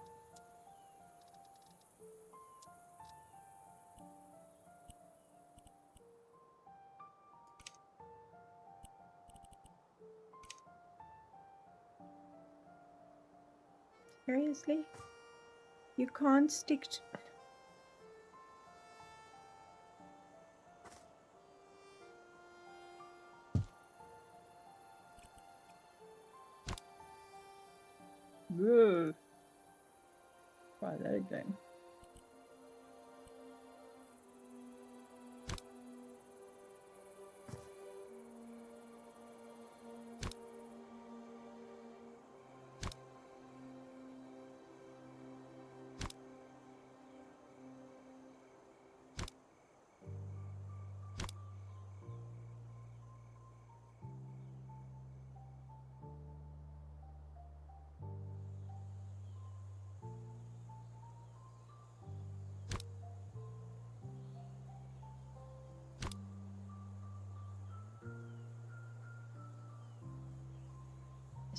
Speaker 1: Seriously? You can't stick to... Whoa. Try that again.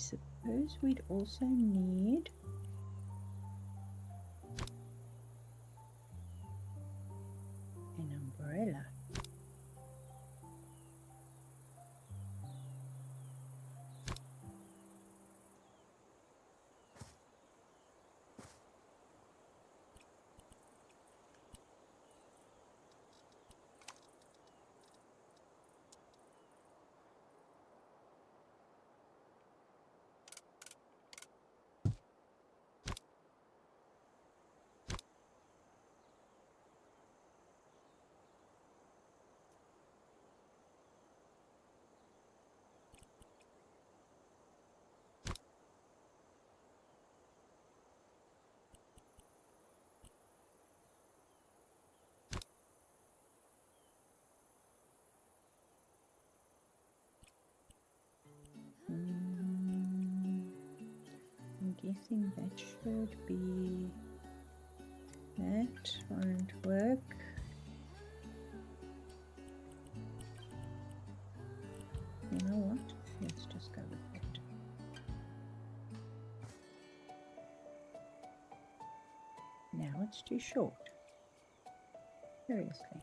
Speaker 1: suppose we'd also need an umbrella. I'm guessing that should be... That won't work. You know what? Let's just go with that. Now it's too short. Seriously.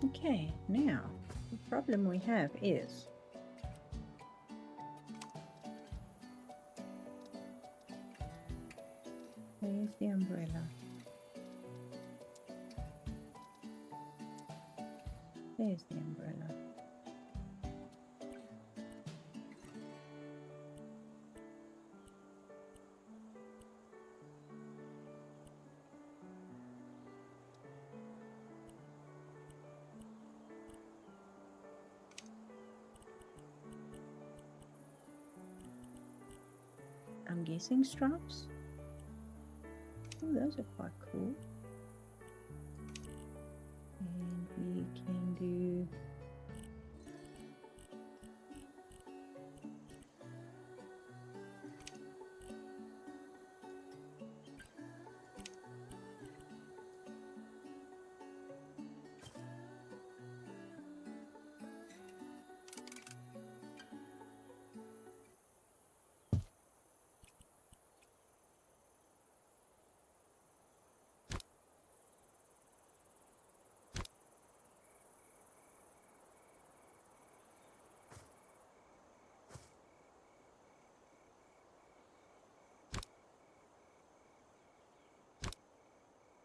Speaker 1: Okay, now the problem we have is there's the umbrella. There's the umbrella. I'm guessing stripes. Oh, those are quite cool. And we can do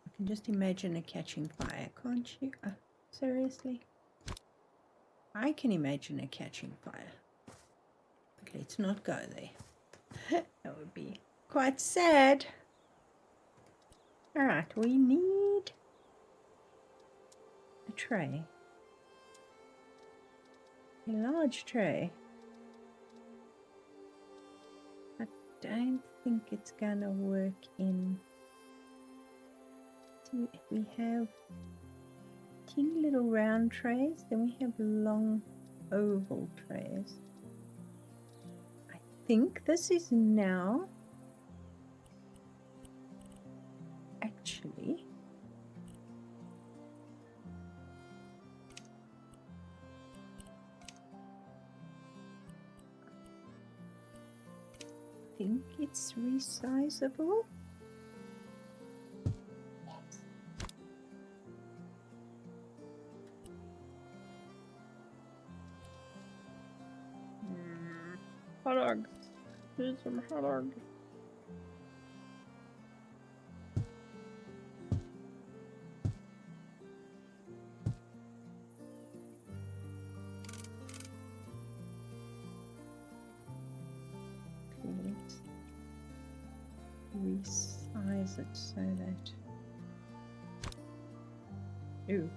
Speaker 1: I can just imagine it catching fire, can't you? Seriously? I can imagine it catching fire. But let's not go there. That would be quite sad. Alright, we need a tray. A large tray. I don't think it's gonna work in... We have teeny little round trays, then we have long oval trays. I think this is now actually I think it's resizable. Hot dogs. Here's some hot dogs. Let's resize it so that... Ooh.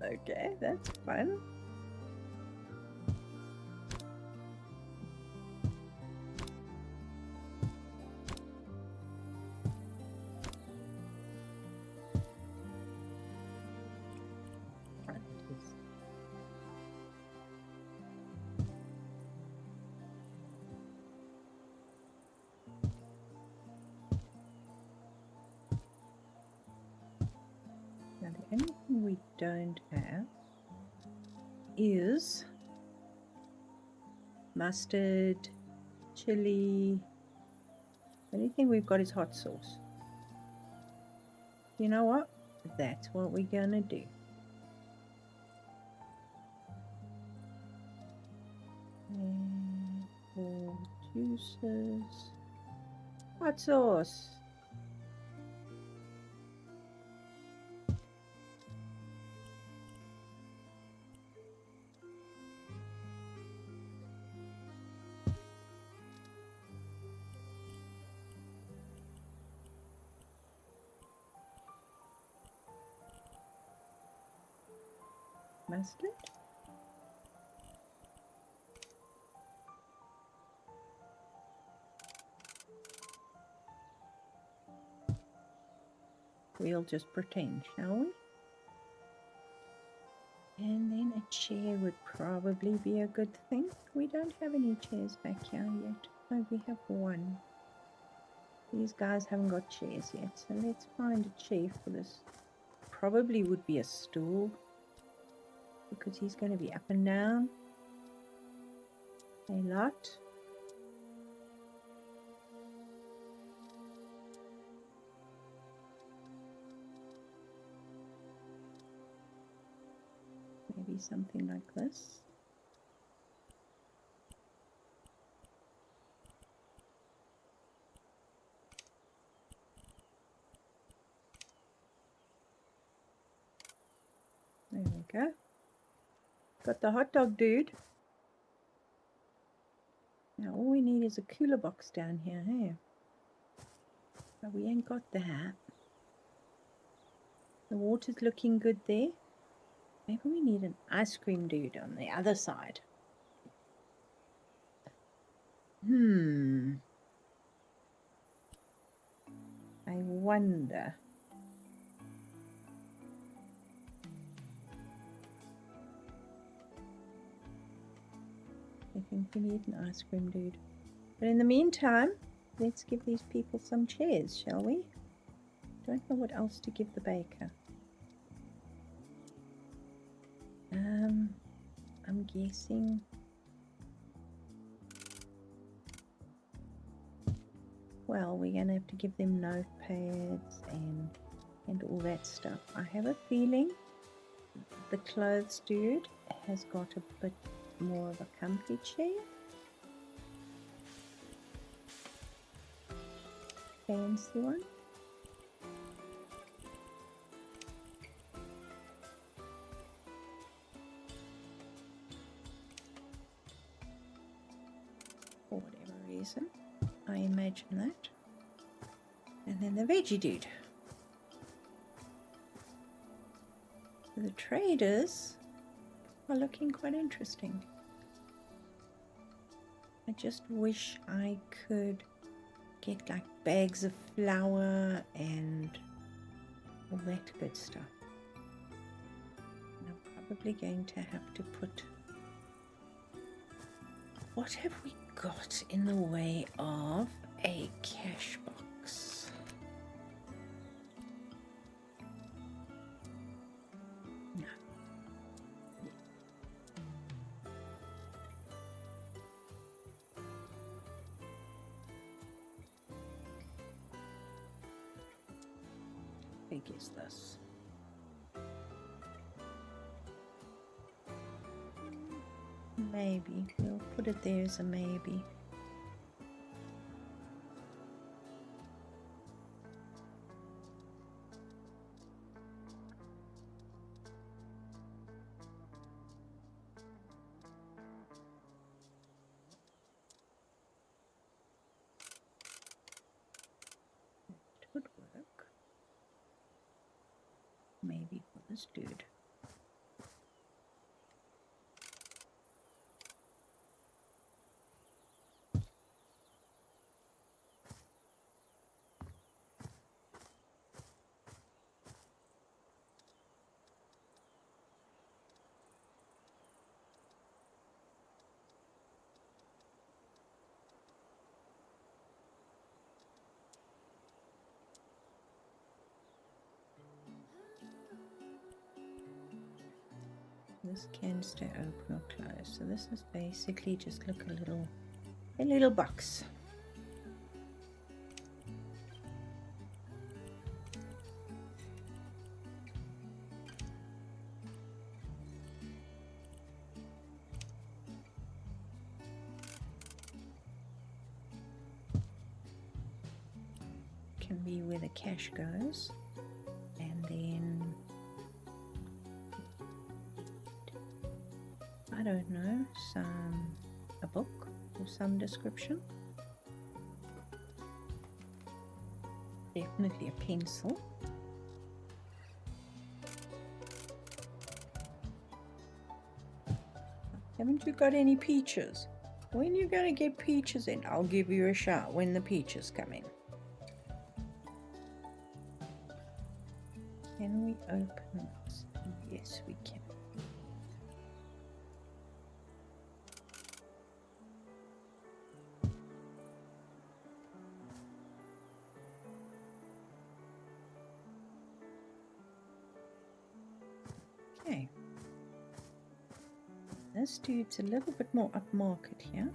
Speaker 1: Okay, that's fun. don't have is mustard, chili. The only thing we've got is hot sauce. You know what? That's what we're gonna do. And for juices, hot sauce. Mustard. We'll just pretend, shall we? And then a chair would probably be a good thing. We don't have any chairs back here yet. No, we have one. These guys haven't got chairs yet, so let's find a chair for this. Probably would be a stool, because he's going to be up and down a lot. Maybe something like this. There we go. Got the hot dog dude. Now all we need is a cooler box down here, hey? But we ain't got that. The water's looking good there. Maybe we need an ice cream dude on the other side. I wonder. I think we need an ice cream dude. But in the meantime, let's give these people some chairs, shall we? Don't know what else to give the baker. I'm guessing. Well, we're gonna have to give them notepads and all that stuff. I have a feeling the clothes dude has got a bit more of a comfy chair. Fancy one. For whatever reason, I imagine that. And then the veggie dude. The traders are looking quite interesting. I just wish I could get like bags of flour and all that good stuff. And I'm probably going to have to put... What have we got in the way of a cash box? No. How big is this? Maybe. We'll put it there as a maybe. It would work. Maybe for this dude. This can stay open or closed. So this is basically just look a little box. Can be where the cash goes, and then I don't know, a book or some description. Definitely a pencil. Haven't you got any peaches? When you gonna get peaches in? I'll give you a shout when the peaches come in. Can we open this? Yes, we can. Okay. This dude's a little bit more upmarket here.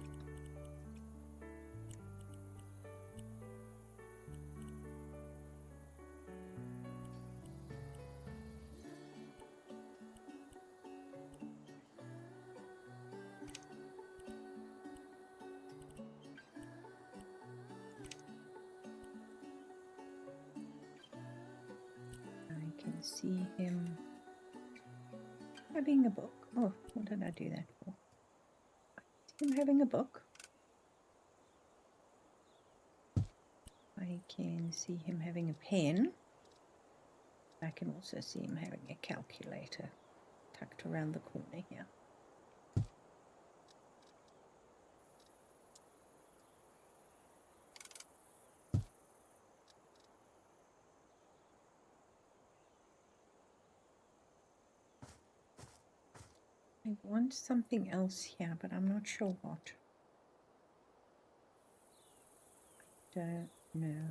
Speaker 1: I can see him having a book. Oh, what did I do that for? I see him having a book. I can see him having a pen. I can also see him having a calculator tucked around the corner here. I want something else here, but I'm not sure what. Don't know.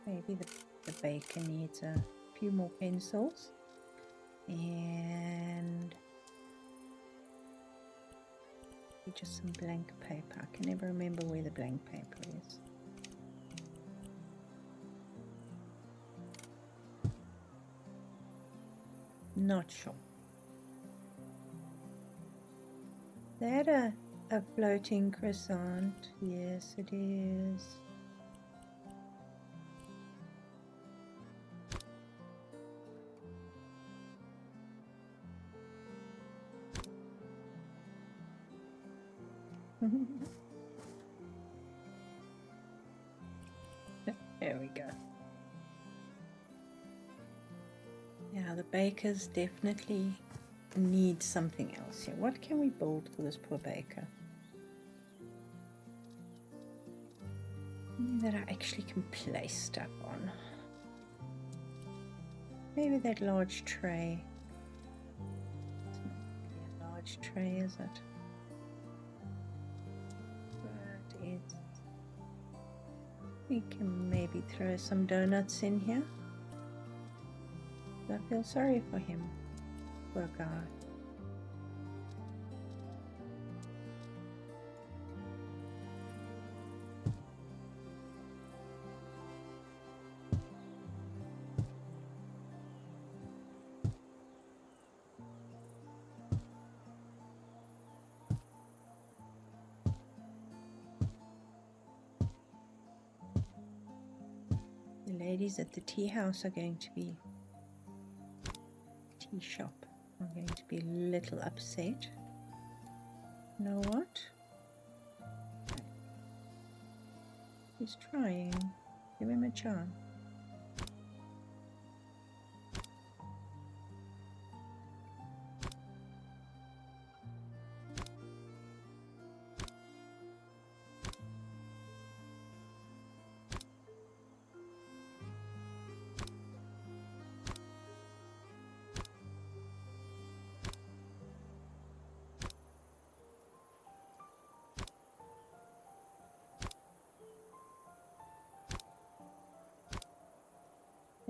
Speaker 1: Maybe the baker needs a few more pencils and just some blank paper. I can never remember where the blank paper is. Not sure. Is that a floating croissant? Yes, it is. There we go. Yeah, the bakers definitely need something else here. What can we build for this poor baker? Something that I actually can place stuff on. Maybe that large tray. It's not really a large tray, is it? But it's... We can maybe throw some donuts in here. I feel sorry for him. Poor guy. The ladies at the tea house are going to be shop. I'm going to be a little upset. You know what? He's trying. Give him a chance.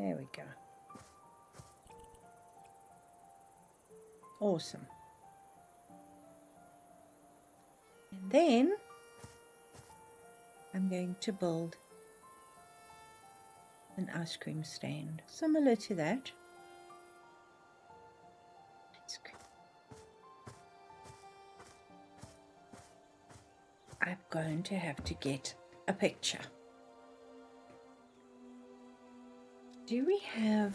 Speaker 1: There we go. Awesome. And then I'm going to build an ice cream stand similar to that. I'm going to have to get a picture. Do we have...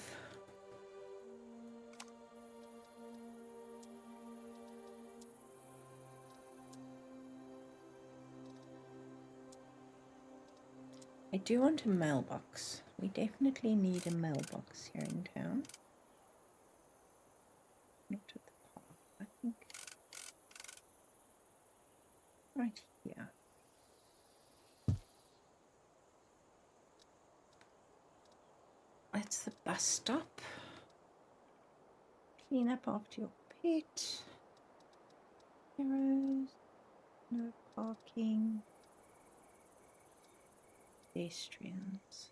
Speaker 1: I do want a mailbox. We definitely need a mailbox here in town. Not at the park, I think. Right here. That's the bus stop. Clean up after your pet. Arrows. No parking. Pedestrians.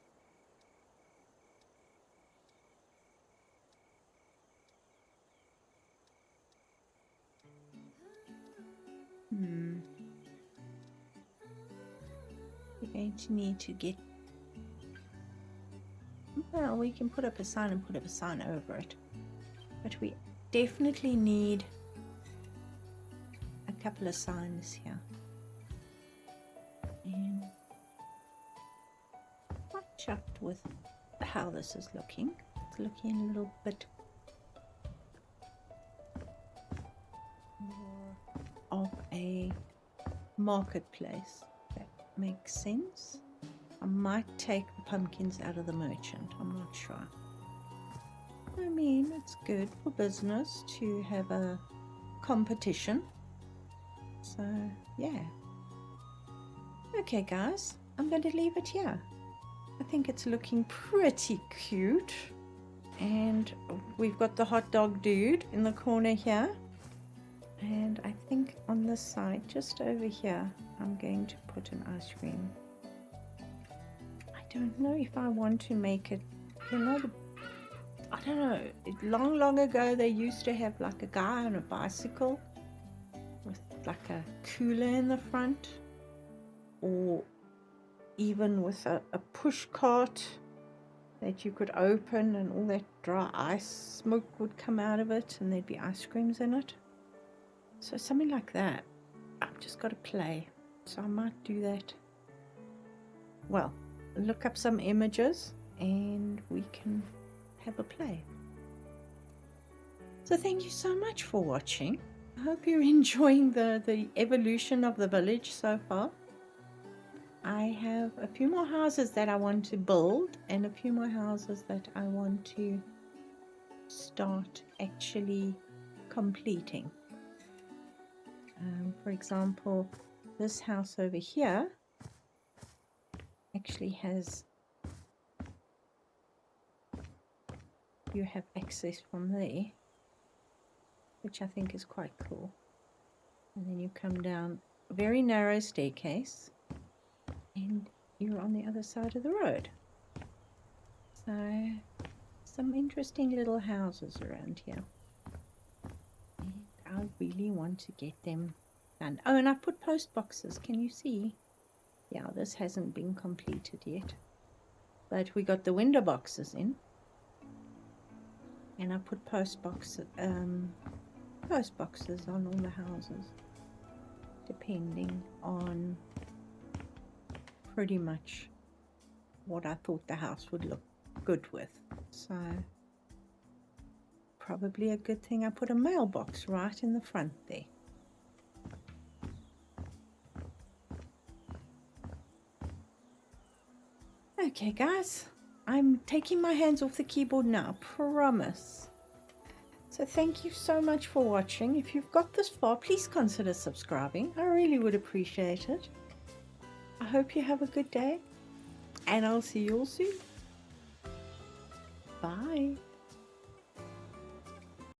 Speaker 1: We're going to need to get... Well, we can put up a sign and put up a sign over it. But we definitely need a couple of signs here. And quite chuffed with how this is looking. It's looking a little bit more of a marketplace. That makes sense. I might take the pumpkins out of the merchant. I'm not sure. I mean, it's good for business to have a competition. So, yeah. Okay, guys. I'm going to leave it here. I think it's looking pretty cute. And we've got the hot dog dude in the corner here. And I think on this side, just over here, I'm going to put an ice cream. I don't know if I want to make it, you know, I don't know. Long ago, they used to have like a guy on a bicycle with like a cooler in the front, or even with a push cart that you could open and all that dry ice smoke would come out of it and there'd be ice creams in it. So something like that. I've just got to play. So I might do that. Well, look up some images and we can have a play. So thank you so much for watching. I hope you're enjoying the evolution of the village so far. I have a few more houses that I want to build and a few more houses that I want to start actually completing. For example, this house over here actually has, you have access from there, which I think is quite cool. And then you come down a very narrow staircase and you're on the other side of the road. So some interesting little houses around here. And I really want to get them done. Oh, and I put post boxes. Can you see? Yeah, this hasn't been completed yet. But we got the window boxes in. And I put post boxes on all the houses, depending on pretty much what I thought the house would look good with. So probably a good thing I put a mailbox right in the front there. Okay guys, I'm taking my hands off the keyboard now, promise. So thank you so much for watching. If you've got this far, please consider subscribing. I really would appreciate it. I hope you have a good day, and I'll see you all soon. Bye.